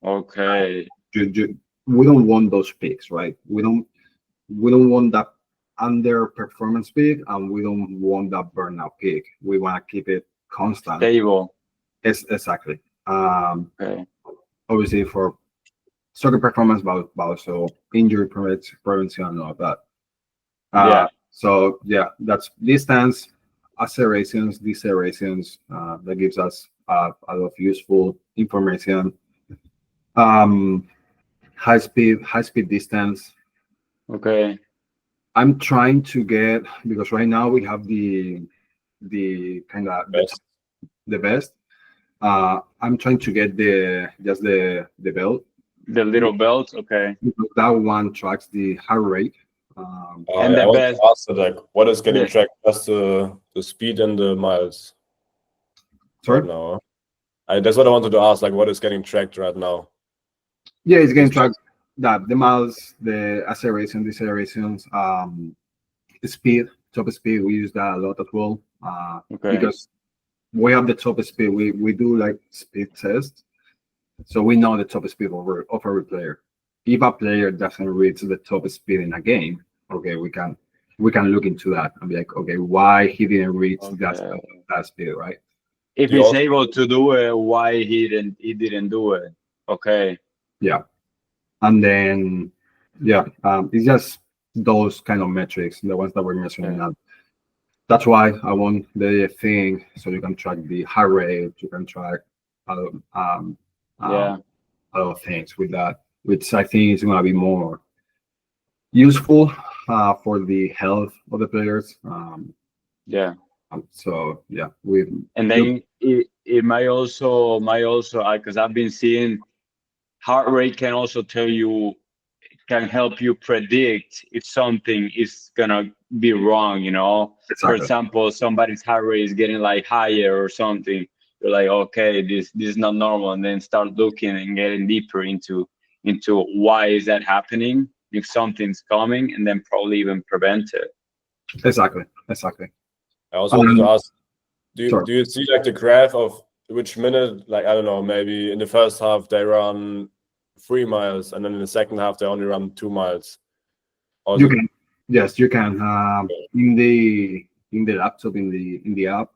Okay. We don't want those peaks, right? We don't want that underperformance peak, and we don't want that burnout peak. We want to keep it constant. Stable. Exactly. Okay. Obviously for soccer performance, but also injury prevention and all of that. Yeah. So yeah, that's distance, accelerations, decelerations. That gives us a lot of useful information. High speed distance. Okay. I'm trying to get, because right now we have the kind of Best. the best. I'm trying to get the belt. The little belt. Okay. Because that one tracks the heart rate. And the I want best- to ask like, what is getting Yeah. tracked? Just the speed and the miles Sorry? right now. That's what I wanted to ask. Like, what is getting tracked right now? Yeah, it's getting tracked. That the miles, the acceleration, decelerations, speed, top speed. We use that a lot as well. Okay. Because we have the top speed. We do like speed tests, so we know the top speed of every player. If a player doesn't reach the top speed in a game, okay, we can look into that and be like, okay, why he didn't reach that speed, right? If You he's also- able to do it, why he didn't do it? Okay. Yeah. And then, yeah, it's just those kind of metrics, the ones that we're mentioning now. That's why I want the thing, so you can track the heart rate, you can track other other things with that, which I think is going to be more useful for the health of the players. Yeah. So yeah, we And then it might also because I've been seeing heart rate can also can help you predict if something is gonna be wrong, you know. For Exactly. example, somebody's heart rate is getting like higher or something. You're like, okay, this is not normal, and then start looking and getting deeper into why is that happening, if something's coming, and then probably even prevent it. Exactly. I also wanted to ask, Sure. do you see like the graph of which minute, like, I don't know, maybe in the first half they run 3 miles and then in the second half they only run 2 miles? Or You can, yes, you can. In the laptop, in the app,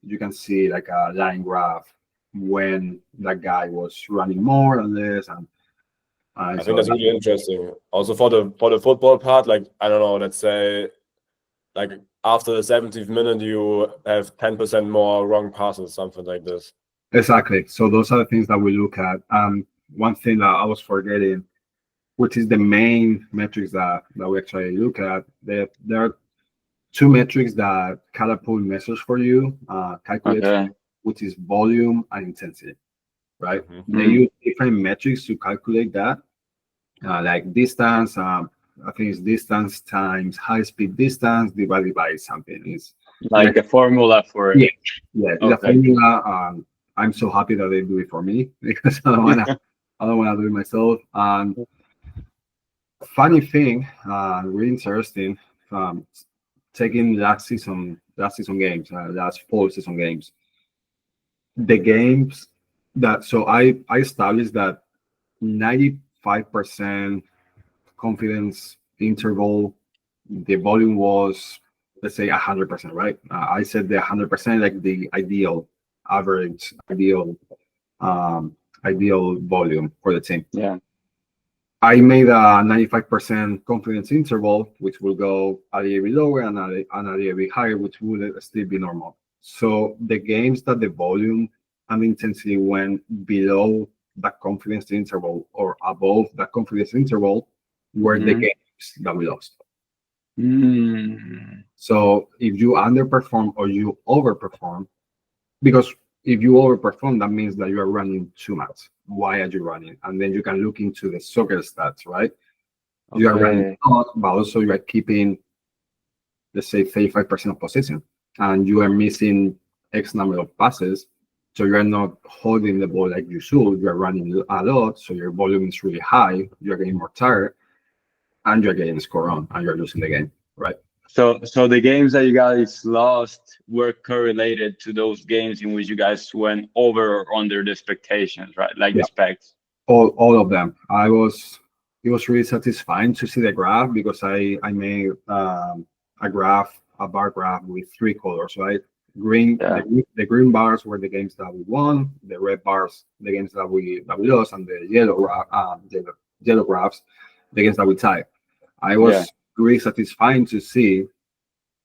you can see like a line graph when that guy was running more and less, and I think that's really interesting. Also for the football part, like, I don't know, let's say like after the 70th minute you have 10% more wrong passes, something like this. Exactly. So those are the things that we look at. One thing that I was forgetting, which is the main metrics that we actually look at. There are 2 metrics that Catapult measures for you, calculates, which is volume and intensity, right? Mm-hmm. They use different metrics to calculate that, like distance. I think it's distance times high speed distance divided by something. It's like a formula for it. Yeah, it's a formula. I'm so happy that they do it for me because I don't wanna do it myself. Funny thing, really interesting. Taking last season games, last fall season games. The games that I established that 95% confidence interval, the volume was, let's say, 100%, right? I said the 100% like the ideal average, ideal volume for the team. Yeah. I made a 95% confidence interval, which will go a little bit lower and a little bit higher, which would still be normal. So the games that the volume and intensity went below that confidence interval or above that confidence interval were the games that we lost. So if you underperform or you overperform, because if you overperform, that means that you are running too much. Why are you running? And then you can look into the soccer stats, right? You are running a lot, but also you are keeping, let's say, 35% of possession, and you are missing X number of passes. So you are not holding the ball like you should. You are running a lot, so your volume is really high. You are getting more tired, and you are getting scored on, and you are losing the game, right? So the games that you guys lost were correlated to those games in which you guys went over or under the expectations, right? Like the specs. All of them. It was really satisfying to see the graph, because I made a bar graph with 3 colors, right? Green, the green bars were the games that we won, the red bars the games that we lost, and the yellow graphs the games that we tied. I was really satisfying to see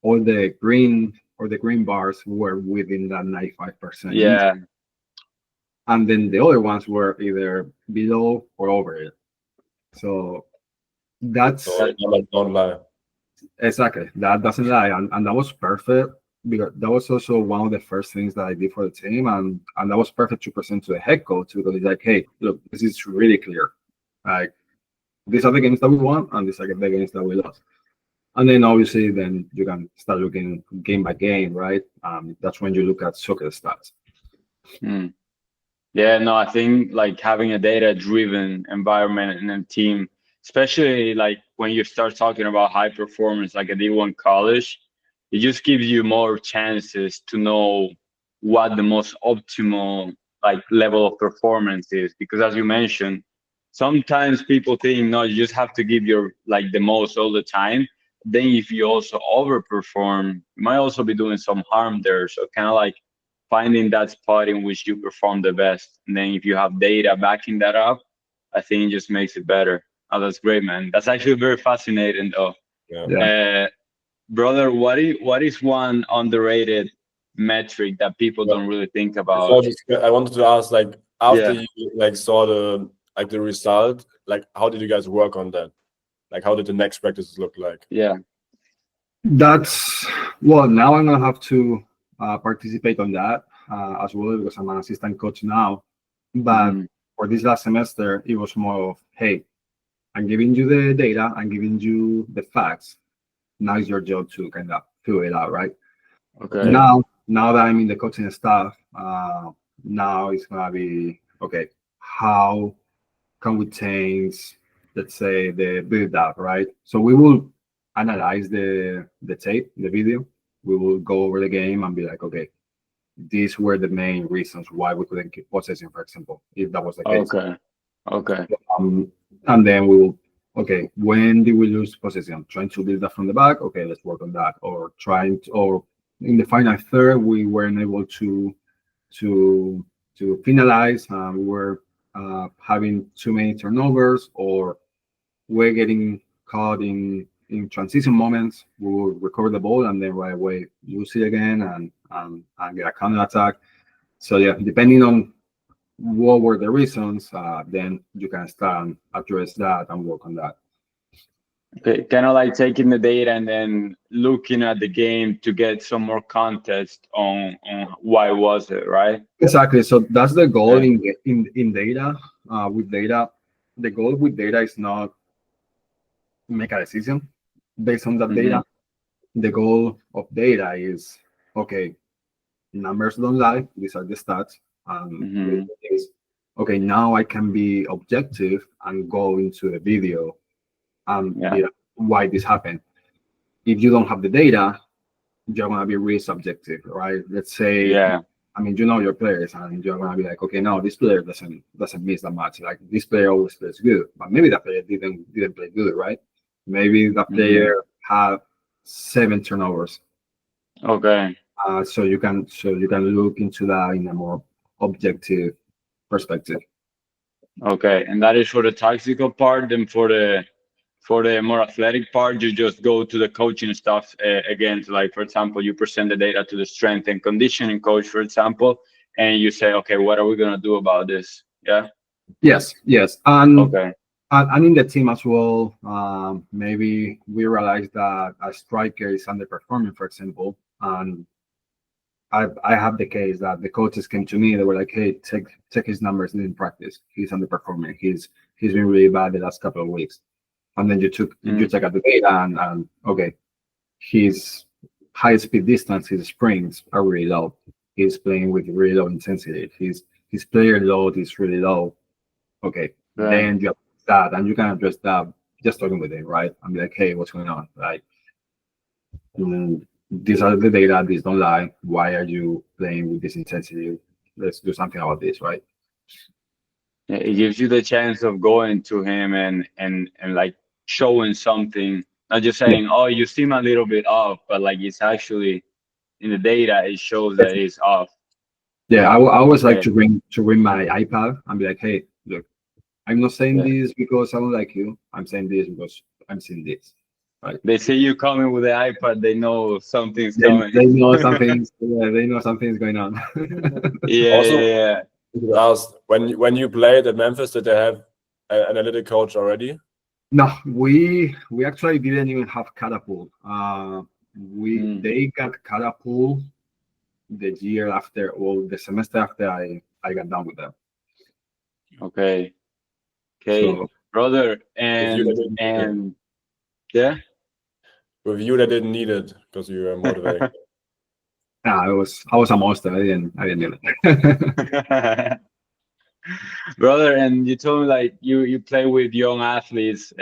all the green bars were within that 95%. Yeah. And then the other ones were either below or over it. So that's don't lie. Exactly. That doesn't lie. And that was perfect, because that was also one of the first things that I did for the team. And that was perfect to present to the head coach, because he's like, hey, look, this is really clear. Like, these are the games that we won, and these are the games that we lost. And then obviously, then you can start looking game by game, right? That's when you look at soccer stats. Yeah, no, I think like having a data-driven environment in a team, especially like when you start talking about high performance, like a D1 college, it just gives you more chances to know what the most optimal like level of performance is. Because as you mentioned, sometimes people think, no, you just have to give your like the most all the time. Then if you also overperform, you might also be doing some harm there. So kind of like finding that spot in which you perform the best. And then if you have data backing that up, I think it just makes it better. Oh, that's great, man. That's actually very fascinating though. Brother, what is one underrated metric that people don't really think about? I wanted to ask, like, after you like saw the result, like, how did you guys work on that? Like, how did the next practices look like? That's now I'm gonna have to participate on that as well, because I'm an assistant coach now. But for this last semester, it was more of, hey, I'm giving you the data, I'm giving you the facts. Now it's your job to kind of figure it out, right? Okay. Now that I'm in the coaching staff, now it's gonna be, okay, how can we change, let's say, the build-up, right? So we will analyze the tape, the video. We will go over the game and be like, okay, these were the main reasons why we couldn't keep possession, for example, if that was the case. Okay. And then we will, okay, when did we lose possession? Trying to build that from the back. Okay, let's work on that. Or in the final third, we weren't able to finalize. We were having too many turnovers, or we're getting caught in transition moments. We will recover the ball and then right away lose it again and get a counter attack. So depending on what were the reasons, then you can start and address that and work on that. Okay, kind of like taking the data and then looking at the game to get some more context on why was it, right? Exactly. So that's the goal in data. With data, the goal with data is not make a decision based on that data. The goal of data is, okay, numbers don't lie. These are the stats. Okay, now I can be objective and go into the video and be like, why this happened. If you don't have the data, you're gonna be really subjective, right? Let's say, I mean, you know your players, and you're gonna be like, okay, no, this player doesn't miss that much. Like, this player always plays good, but maybe that player didn't play good, right? Maybe that player had 7 turnovers. Okay. So you can look into that in a more objective perspective. Okay, and that is for the tactical part. Then for the more athletic part, you just go to the coaching stuff again. So like, for example, you present the data to the strength and conditioning coach, for example, and you say, okay, what are we gonna do about this? Yes, and Okay. and in the team as well. Maybe we realized that a striker is underperforming, for example, and I have the case that the coaches came to me. They were like, "Hey, check his numbers in practice. He's underperforming. He's been really bad the last couple of weeks." And then you check out the data, and okay, his high speed distance, his sprints are really low. He's playing with really low intensity. His player load is really low. Okay, Yeah. then you have that, and you can address that just talking with him, right? I'm like, "Hey, what's going on?" Like, these are the data. These don't lie. Why are you playing with this intensity? Let's do something about this, right? Yeah, it gives you the chance of going to him and like showing something, not just Yeah. saying, "Oh, you seem a little bit off," but like it's actually in the data. It shows that it's off. Yeah, I always like Okay. to bring my iPad and be like, "Hey, look, I'm not saying Yeah. this because I don't like you. I'm saying this because I'm seeing this." Right? They see you coming with the iPad. They know something's They, coming. they know something. Yeah, they know something's going on. Yeah, Also, yeah, you asked when you played at Memphis, did they have an analytic coach already? No, we actually didn't even have catapult. yeah. They got catapult the year after, well, the semester after I got done with them. Okay. Okay, So brother, With you, they didn't need it. and yeah. With you, they didn't need it because you were motivated. I was a monster. I didn't need it. Brother, and you told me like you play with young athletes.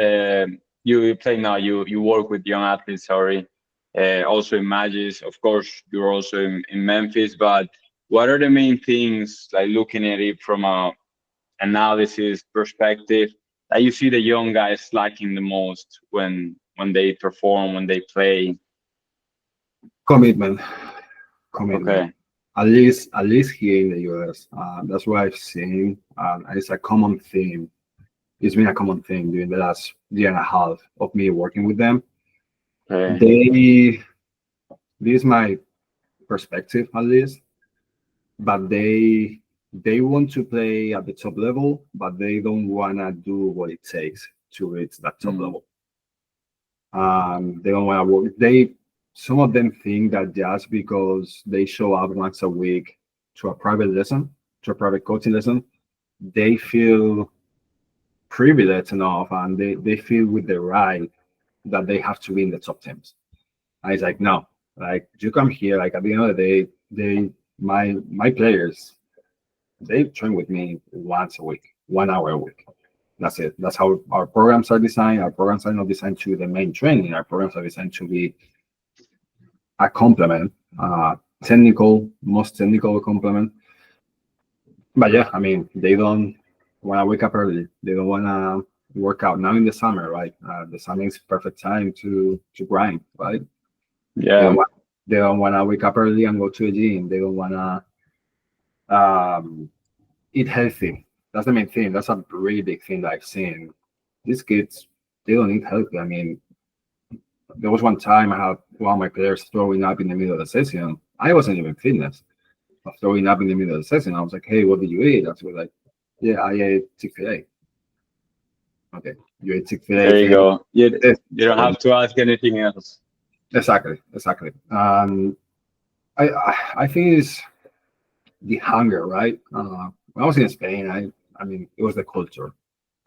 You play now. You work with young athletes. Sorry. Also in Magis, of course. You're also in Memphis. But what are the main things, like looking at it from a analysis perspective, that you see the young guys lacking the most when they perform, when they play? Commitment, commitment. Okay. At least here in the US, that's what I've seen. It's a common theme. It's been a common thing during the last year and a half of me working with them. Okay. They, this is my perspective at least, but they want to play at the top level, but they don't wanna do what it takes to reach that top Mm. level. They don't wanna work. They Some of them think that just because they show up once a week to a private lesson, to a private coaching lesson, they feel privileged enough and they feel with the right that they have to be in the top teams. And it's like, no, like you come here, like at the end of the day, my players, they train with me once a week, 1 hour a week. That's it. That's how our programs are designed. Our programs are not designed to the main training. Our programs are designed to be a complement, most technical complement. But yeah, I mean, they don't want to wake up early. They don't want to work out now in the summer, right? The summer is perfect time to grind, right? They Yeah. don't want they don't want to wake up early and go to a gym. They don't want to eat healthy. That's the main thing. That's a really big thing that I've seen. These kids, they don't eat healthy. I mean, there was one time I had one of my players throwing up in the middle of the session. I wasn't even fitness. Of throwing up in the middle of the session. I was like, "Hey, what did you eat?" That's like, "Yeah, I ate Chick-fil-A." Okay, you ate Chick-fil-A. There you Then go. this. You don't have to ask anything else. Exactly. I think it's the hunger, right? When I was in Spain, I mean, it was the culture.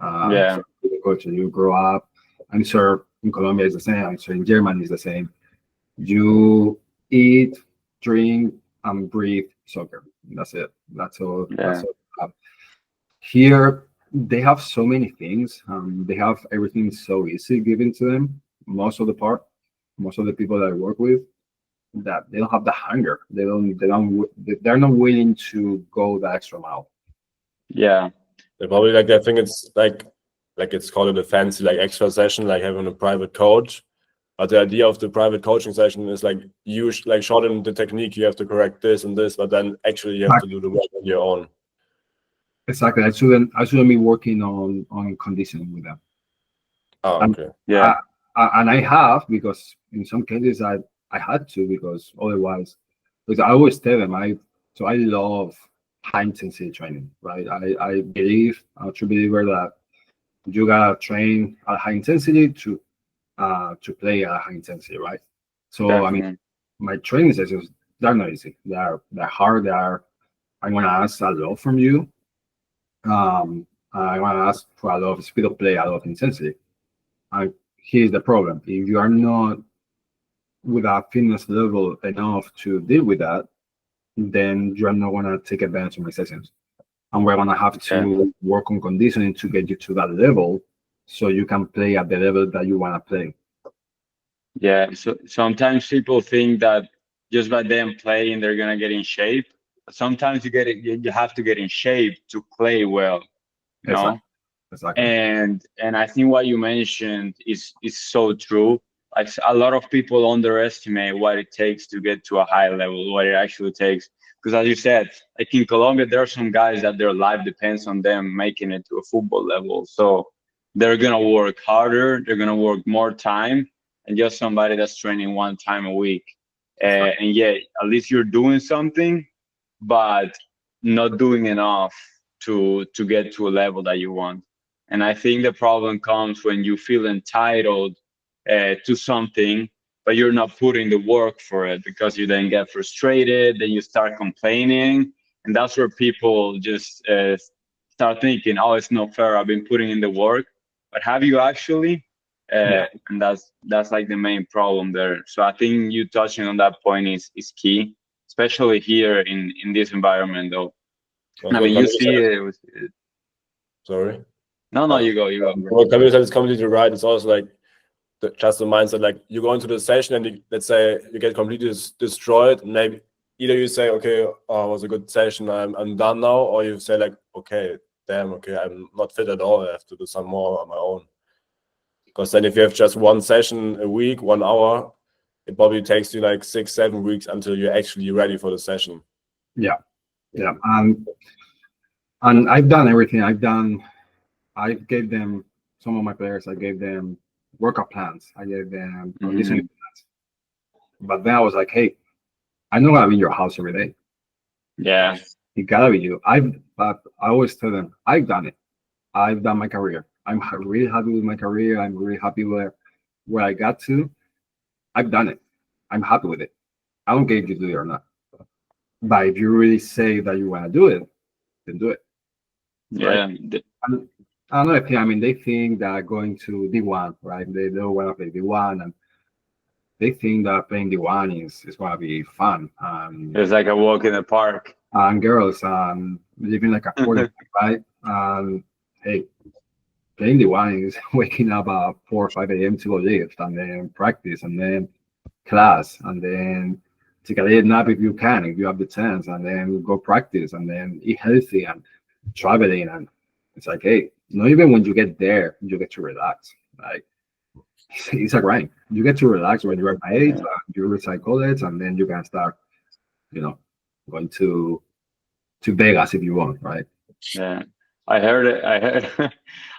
Yeah. So the culture. You grow up. I'm sure in Colombia it's the same. I'm sure in Germany it's the same. You eat, drink, and breathe soccer. That's it. That's all. That's Yeah. all. Here, they have so many things. They have everything so easy given to them. Most of the part, most of the people that I work with, that they don't have the hunger. They're not willing to go the extra mile. Yeah. They probably like I think it's like it's called a fancy like extra session, like having a private coach. But the idea of the private coaching session is like you like shorten the technique, you have to correct this and this, but then actually you have to do the work on your own. Exactly. I shouldn't be working on conditioning with them. Oh, And okay. Yeah. and I have, because in some cases I had to, because otherwise, because I always tell them I love high intensity training, right? I believe, I'm a true believer that you gotta train at high intensity to play at high intensity, right? So I mean, Definitely. my training sessions, they're not easy. They're hard. I'm gonna ask a lot from you. I want to ask for a lot of speed of play, a lot of intensity. And here's the problem: if you are not with a fitness level enough to deal with that, then you're not gonna take advantage of my sessions. And we're gonna have Yeah. to work on conditioning to get you to that level, so you can play at the level that you wanna play. Yeah. So sometimes people think that just by them playing, they're gonna get in shape. Sometimes you have to get in shape to play well, you know? Exactly. Exactly. And I think what you mentioned is so true. Like a lot of people underestimate what it takes to get to a high level, what it actually takes. Because as you said, like in Colombia, there are some guys that their life depends on them making it to a football level. So they're gonna work harder, they're gonna work more time, and just somebody that's training one time a week. And yeah, at least you're doing something, but not doing enough to get to a level that you want. And I think the problem comes when you feel entitled to something, but you're not putting the work for it, because you then get frustrated, then you start complaining, and that's where people just start thinking, "Oh, it's not fair. I've been putting in the work, but have you actually?" Yeah. And that's like the main problem there. So I think you touching on that point is key, especially here in this environment, though. That's I what mean, you Camille see said. it. Sorry. No, you go, bro. What Camille said is completely right. It's also like just the mindset, like you go into the session and let's say you get completely destroyed. And maybe either you say, okay, oh, it was a good session, I'm done now, or you say like, okay, damn, okay, I'm not fit at all. I have to do some more on my own. Because then if you have just one session a week, 1 hour, it probably takes you like 6-7 weeks until you're actually ready for the session. Yeah. Yeah. And I've done everything. I gave them, some of my players, I gave them workout plans. I gave them conditioning plans. But then I was like, hey, I know I'm in your house every day. Yeah. It gotta be you. But I always tell them, I've done it. I've done my career. I'm really happy with my career. I'm really happy where I got to. I've done it. I'm happy with it. I don't care if you do it or not. But if you really say that you want to do it, then do it. Yeah. Right? And another thing, I mean, they think that going to D1, right? They don't want to play D1, and they think that playing D1 is going to be fun. It's like a walk in the park. And girls, living like a quarterback, right? Hey, playing D1 is waking up at 4 or 5 a.m. to go lift, and then practice, and then class, and then take a little nap if you can, if you have the chance, and then go practice, and then eat healthy and traveling. And it's like, hey, not even when you get there, you get to relax. Like, it's a grind. You get to relax when you're at my age, you recycle it, and then you can start, going to Vegas if you want, right? Yeah. I heard it.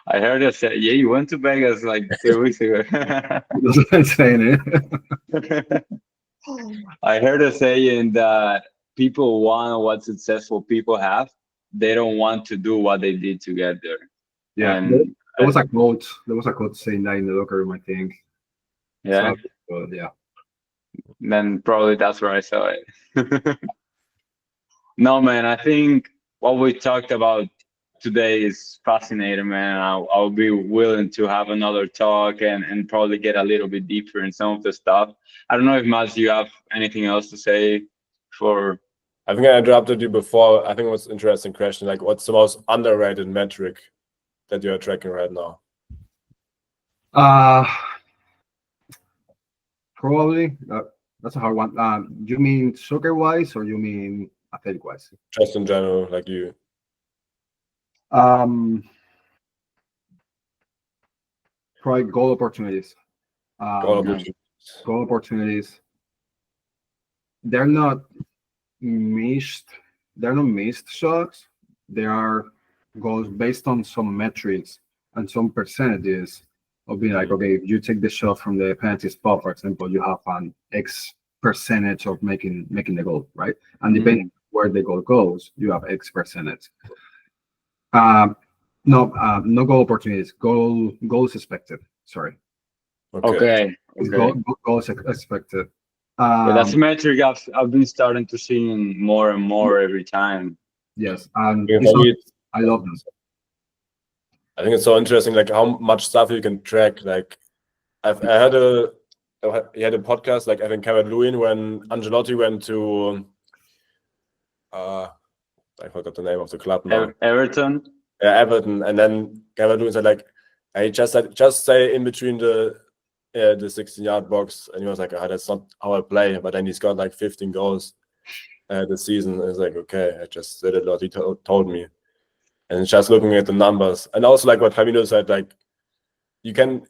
I heard it say, yeah, you went to Vegas like 2 weeks ago. That's what I'm saying. I heard it saying that people want what successful people have. They don't want to do what they did to get there. Yeah, And there was a quote. There was a quote saying that in the locker room, I think. yeah, So, yeah. then probably that's where I saw it. No, man, I think what we talked about today is fascinating, man. I'll be willing to have another talk and probably get a little bit deeper in some of the stuff. I don't know if Maz, you have anything else to say for. I think I interrupted you before. I think it was an interesting question. Like, what's the most underrated metric that you're tracking right now? Probably that's a hard one. You mean soccer wise, or you mean athletic wise? Just in general, like you. Probably goal opportunities. Goal opportunities. Goal opportunities. They're not missed. They're not missed shots. They are goals based on some metrics and some percentages of being like, okay, if you take the shot from the penalty spot, for example, you have an X percentage of making the goal, right? And depending where the goal goes, you have X percentage. No goal opportunities. Goals expected. Sorry, Okay. it's Okay. goals expected. Yeah, that's a metric I've been starting to see more and more every time. Yes, and Yeah, for me, I love them. I think it's so interesting, like how much stuff you can track. Like I had he had a podcast, like I think Kevin Lewin, when Ancelotti went to I forgot the name of the club now. Everton. Yeah, Everton, and then Kevin Lewin said like he just said just stay in between the 16-yard box, and he was like, that's not how I play. But then he's got like 15 goals this season. And it's like, okay, I just did it what he told me. And just looking at the numbers, and also like what Camilo said, like you can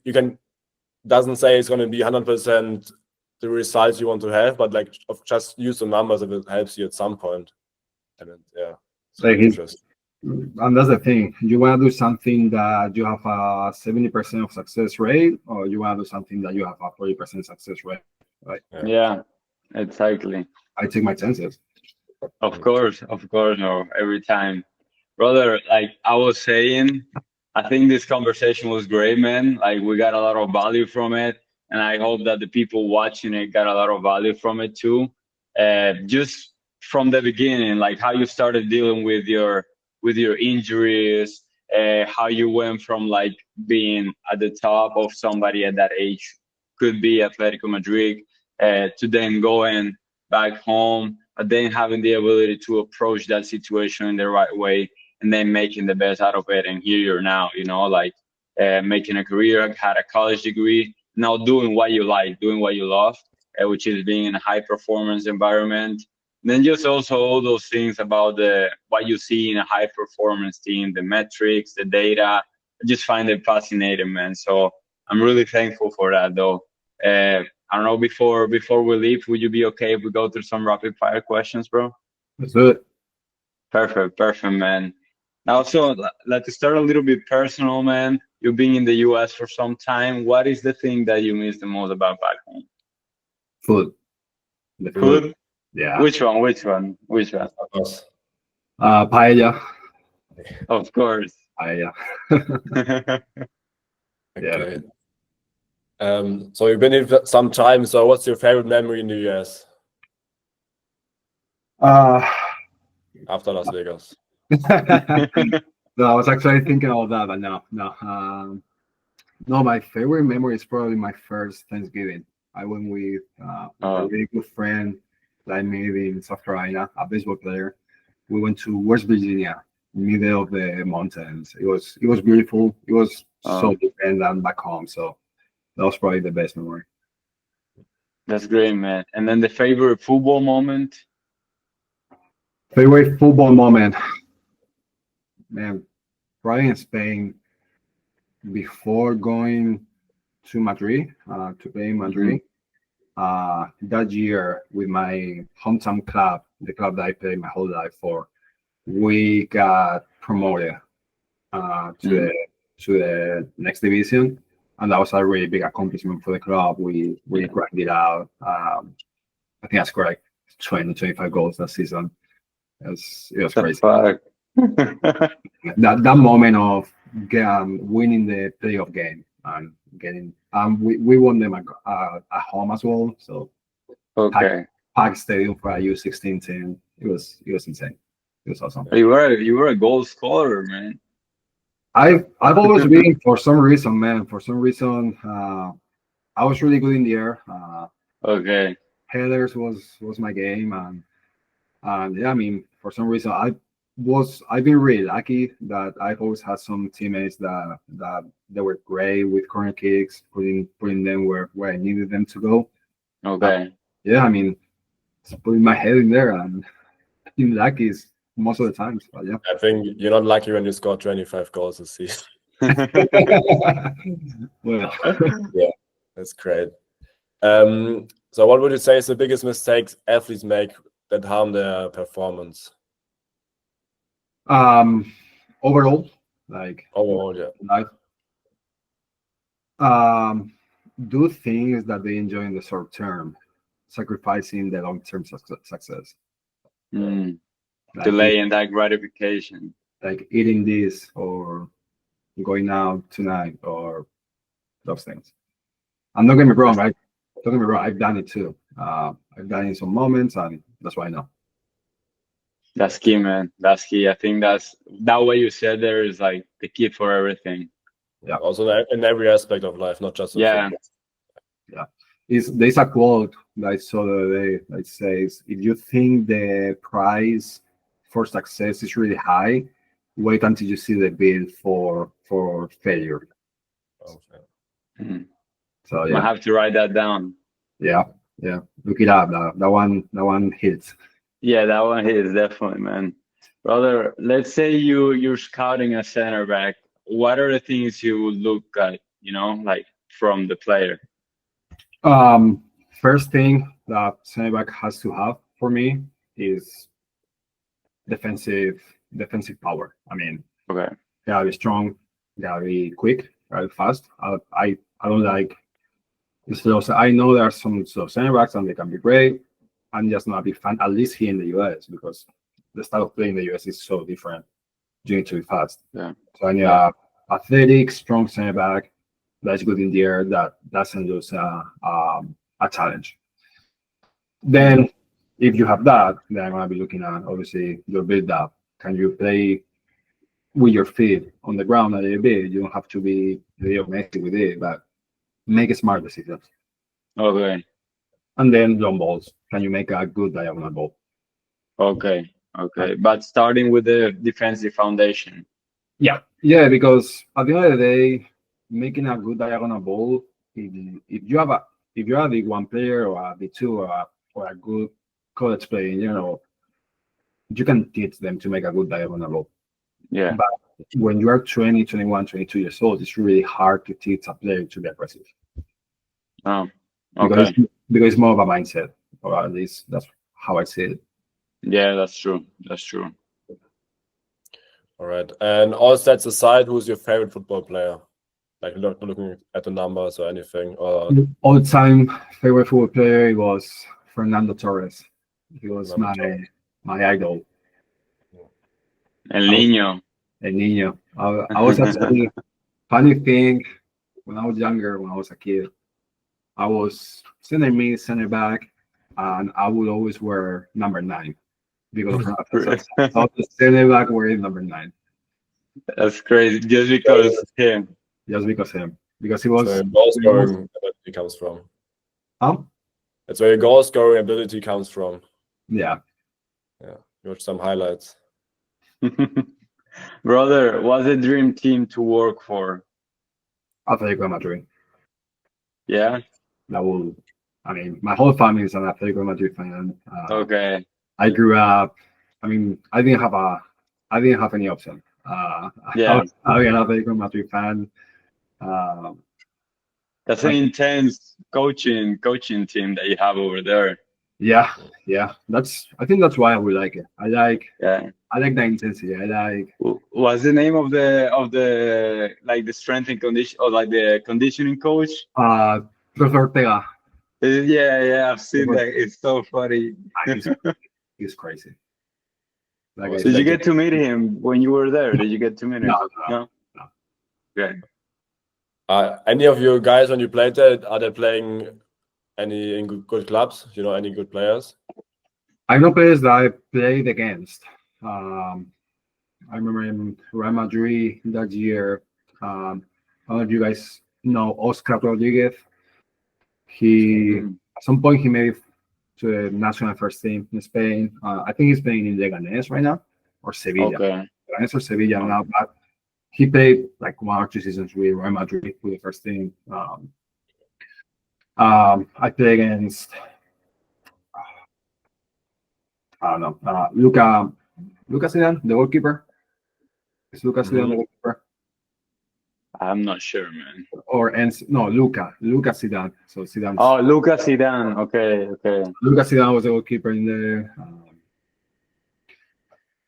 doesn't say it's going to be 100% the results you want to have, but like just use the numbers if it helps you at some point. And then, yeah, Like and that's the thing. You want to do something that you have a 70% of success rate, or you want to do something that you have a 40% success rate, right? Yeah, exactly. I take my chances. Of course, no, every time. Brother, like I was saying, I think this conversation was great, man. Like we got a lot of value from it, and I hope that the people watching it got a lot of value from it too. Just from the beginning, like how you started dealing with your injuries, how you went from like being at the top of somebody at that age, could be Atletico Madrid, to then going back home, but then having the ability to approach that situation in the right way, and then making the best out of it. And here you're now, like making a career, had a college degree, now doing what you like, doing what you love, which is being in a high performance environment. And then just also all those things about what you see in a high performance team, the metrics, the data. I just find it fascinating, man. So I'm really thankful for that, though. I don't know, before we leave, would you be okay if we go through some rapid fire questions, bro? Let's do it. Perfect, man. Now, so let's start a little bit personal, man. You've been in the US for some time. What is the thing that you miss the most about back home? Food. The Food? Yeah. Which one? Paella. Of course. Paella. Okay. So you've been here some time. So what's your favorite memory in the US after Las Vegas? No, I was actually thinking about that, but no. No, my favorite memory is probably my first Thanksgiving. I went with a really good friend that I made in South Carolina, a baseball player. We went to West Virginia, middle of the mountains. It was beautiful. It was so different than back home. So that was probably the best memory. That's great, man. And then the favorite football moment? Favorite football moment? Man, probably in Spain before going to Madrid, to play in Madrid. That year with my hometown club, the club that I played my whole life for, we got promoted to the next division, and that was a really big accomplishment for the club. We grinded out. I think I scored like 25 goals that season. It was crazy. that moment of winning the playoff game and getting we won them at home as well. So packed stadium for a U16 team. It was insane. It was awesome. You were a goal scorer, man. I've always been, for some reason, man. For some reason, I was really good in the air. Headers was my game, and yeah, I mean, for some reason, I've been really lucky that I've always had some teammates that they were great with corner kicks, putting them where I needed them to go. Yeah, I mean, just putting my head in there and being lucky is most of the times. But yeah, I think you're not lucky when you score 25 goals a season. Well, yeah, that's great. So what would you say is the biggest mistakes athletes make that harm their performance? overall, yeah. life, do things that they enjoy in the short term, sacrificing the long term success. delay and that gratification. like eating this or going out tonight or those things. And don't get me wrong, I've done it too. I've done it in some moments, and that's why I know. That's key, man. That's key. I think that's that what you said there is like the key for everything. Yeah. Also in every aspect of life, not just in Yeah. football. There's a quote that I saw the other day that says, if you think the price for success is really high, wait until you see the bill for failure. Okay. Mhm. So I yeah, have to write that down. yeah. Look it up. That one hits. Yeah, that one is definitely, man. Brother, let's say you're scouting a center back. What are the things you would look at, like from the player? First thing that center back has to have for me is defensive power. I mean, Okay. gotta be strong, gotta be quick, gotta be fast. I don't like the slow. I know there are some slow center backs and they can be great. I'm just not a big fan, at least here in the US, because the style of play in the US is so different. You need to be fast. Yeah. So I need a athletic, strong center back that's good in the air, that doesn't lose a challenge. Then, if you have that, then I'm gonna be looking at obviously your build up. Can you play with your feet on the ground a little bit? You don't have to be Leo Messi with it, but make smart decisions. Okay. And then long balls. Can you make a good diagonal ball? Okay. But starting with the defensive foundation. Yeah, because at the end of the day, making a good diagonal ball, if you're a big one player or a big two or a good college player, you can teach them to make a good diagonal ball. Yeah. But when you are 20, 21, 22 years old, it's really hard to teach a player to be aggressive. Oh. Because Okay. because it's more of a mindset, or at least that's how I see it. Yeah, that's true. All right. And all stats aside, who's your favorite football player? Like not looking at the numbers or anything. Or All-time favorite football player was Fernando Torres. He was Fernando my idol. El Niño. El Niño. I was actually, funny thing, when I was younger, when I was a kid, I was center back, and I would always wear number 9 because of Fernando. I was the center back wearing number 9. That's crazy. Just because him. Just because him. Because he was. so goal scoring ability comes from. That's where your goal scoring ability comes from. Yeah. Watch some highlights. Brother, what's a dream team to work for? Atletico de Madrid. Yeah. My whole family is an Atletico de Madrid fan. Okay. I grew up. I didn't have any option. I was an Atletico de Madrid fan. That's an intense coaching team that you have over there. Yeah. I think that's why I would like it. I like the intensity. What's the name of the like the strength and condition, or like the conditioning coach? Profe Ortega. Yeah, I've seen that. It's so funny. He's crazy. Did you get to meet him when you were there? Did you get to meet him? No. Okay. Any of you guys, when you played there, are they playing any in good clubs? Any good players? I know players that I played against. I remember in Real Madrid that year. I don't know if you guys know Oscar Rodriguez. At some point he made it to the national first team in Spain. I think he's playing in Leganés right now, or Sevilla. Okay. Leganés or Sevilla now, but he played like 1 or 2 seasons with Real Madrid with the first team. I played against I don't know Luca Zidane, the goalkeeper. Is Luca Zidane the goalkeeper? I'm not sure, man. Luca Zidane. So Zidane. Oh, Luca Zidane. Okay. Luca Zidane was the goalkeeper in the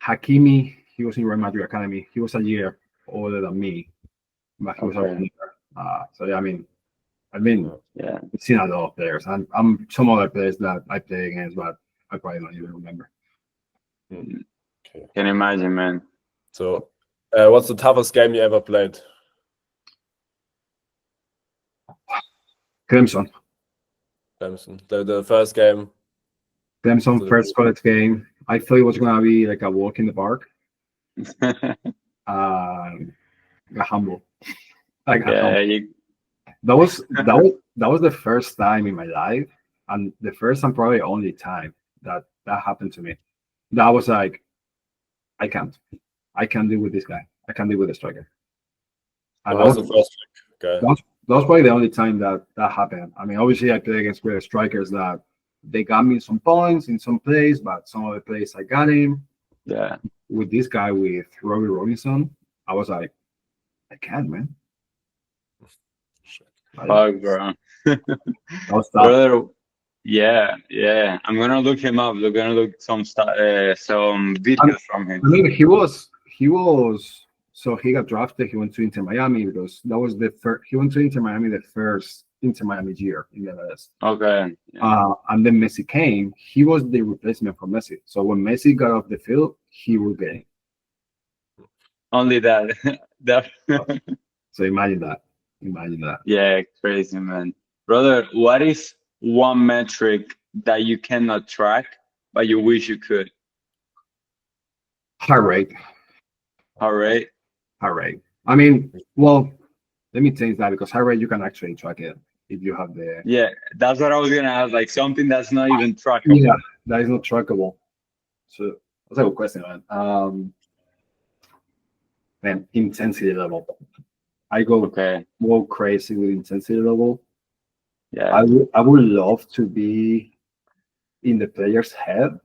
Hakimi. He was in Real Madrid Academy. He was a year older than me, but he was I've seen a lot of players, and some other players that I play against, but I probably don't even remember. Okay. Can imagine, man. So, what's the toughest game you ever played? Clemson. Clemson. The first game. Clemson first college game. I thought it was gonna be like a walk in the park. Got humble. Like Yeah, that was the first time in my life, and the first and probably only time that happened to me. That was like, I can't deal with this guy. I can't deal with the striker. And That was the first trick. Okay. that was probably the only time that happened. I mean, obviously I played against great strikers that they got me some points in some plays, but some of the plays I got him. yeah. With this guy, with Robbie Robinson, I was like, I can't, man. Fuck, bro. That was tough. Brother, yeah. I'm gonna look him up. We're gonna look some videos from him. I mean, he was. So he got drafted. He went to Inter Miami because that was the first. He went to Inter Miami the first Inter Miami year in the MLS. Okay. Yeah. And then Messi came. He was the replacement for Messi. So when Messi got off the field, he was getting. Only that. So imagine that. Yeah, crazy, man. Brother, what is one metric that you cannot track but you wish you could? Heart rate. All right. I mean, well, let me change that because heart rate you can actually track it if you have the. Yeah, that's what I was gonna ask. Like something that's not even trackable. Yeah, that is not trackable. So that's a good question, man. Man, intensity level. I go crazy with intensity level. Yeah. I would love to be in the player's head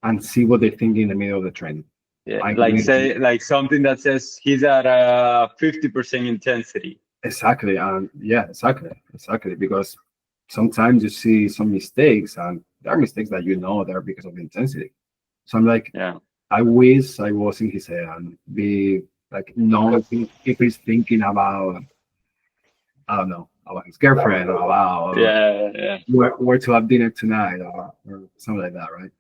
and see what they think in the middle of the training. Yeah, like something that says he's at 50% intensity. Exactly, and exactly. Because sometimes you see some mistakes, and there are mistakes that they're because of the intensity. So I'm like, yeah, I wish I was in his head and be like, if he's thinking about, I don't know, about his girlfriend or about where to have dinner tonight or something like that, right?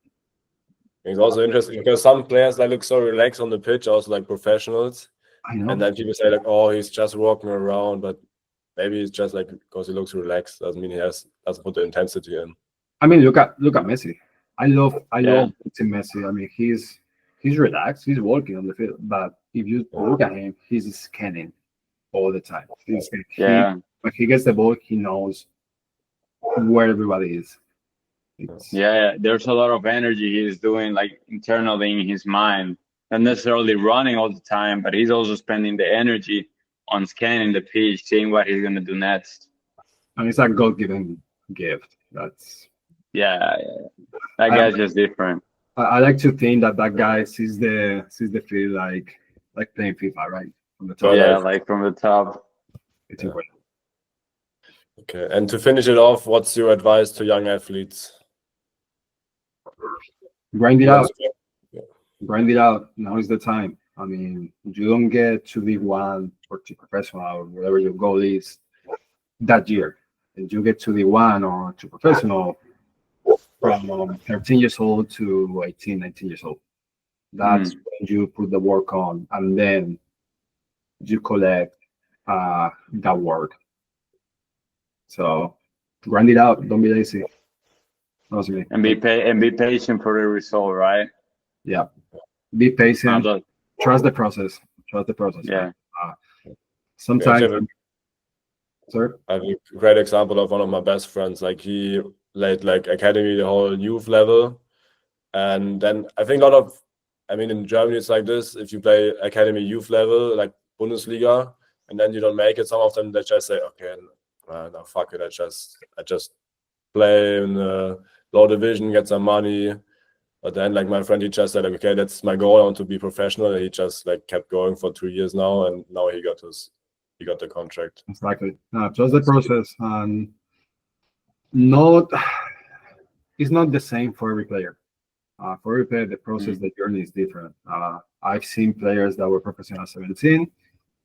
It's also interesting because some players look so relaxed on the pitch, also like professionals. I know. And then people say like, oh, he's just walking around, but maybe it's just like because he looks relaxed doesn't mean he doesn't put the intensity in. I mean, look at Messi. I love Messi. I mean, he's relaxed. He's walking on the field, but if you look at him, he's scanning all the time. When he gets the ball, he knows where everybody is. There's a lot of energy he's doing like internally in his mind, not necessarily running all the time, but he's also spending the energy on scanning the pitch, seeing what he's gonna do next. And it's a God-given gift. That's that guy's just different. I like to think that guy sees the field like playing FIFA, right? From the top. Yeah, like from the top. It's incredible. Okay, and to finish it off, what's your advice to young athletes? Grind it out. Grind it out. Now is the time. I mean, you don't get to League One or to professional or whatever your goal is that year. And you get to League One or to professional from 13 years old to 18, 19 years old. That's when you put the work on, and then you collect that work. So grind it out. Don't be lazy. And be patient for the result, right? Yeah. Be patient. Trust the process. Yeah. Sometimes. Sir? I have a great example of one of my best friends. Like he played like academy, the whole youth level, and then I think in Germany it's like this: if you play academy youth level, like Bundesliga, and then you don't make it, some of them they just say, okay, no, fuck it, I just play in the low division, get some money. But then, like my friend, he just said, like, okay, that's my goal. I want to be professional. And he just like kept going for 2 years now, and now he got the contract. Exactly. Just the process, and it's not the same for every player. For every player, the process, the journey is different. I've seen players that were professional at 17.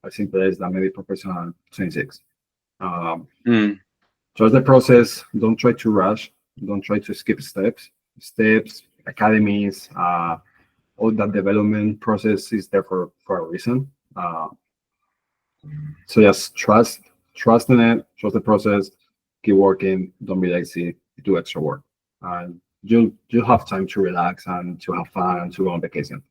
I've seen players that may be professional at 26. Trust the process. Don't try to rush. Don't try to skip steps, academies, all that development process is there for a reason. So just trust in it, trust the process, keep working, don't be lazy, do extra work, and you'll have time to relax and to have fun and to go on vacation.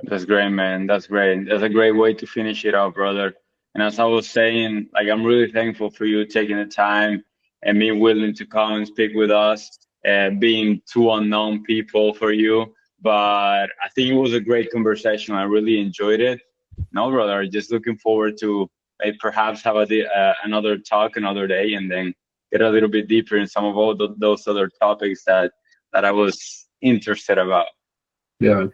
That's great, man. That's great. That's a great way to finish it up, brother. And as I was saying, like, I'm really thankful for you taking the time and being willing to come and speak with us, being two unknown people for you. But I think it was a great conversation. I really enjoyed it. No, brother, just looking forward to perhaps have another talk another day and then get a little bit deeper in some of all those other topics that I was interested about. Yeah, man.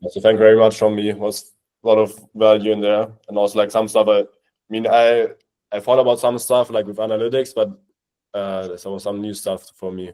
So thank you very much from me. It was a lot of value in there, and also like some stuff. I thought about some stuff like with analytics, but there was some new stuff for me.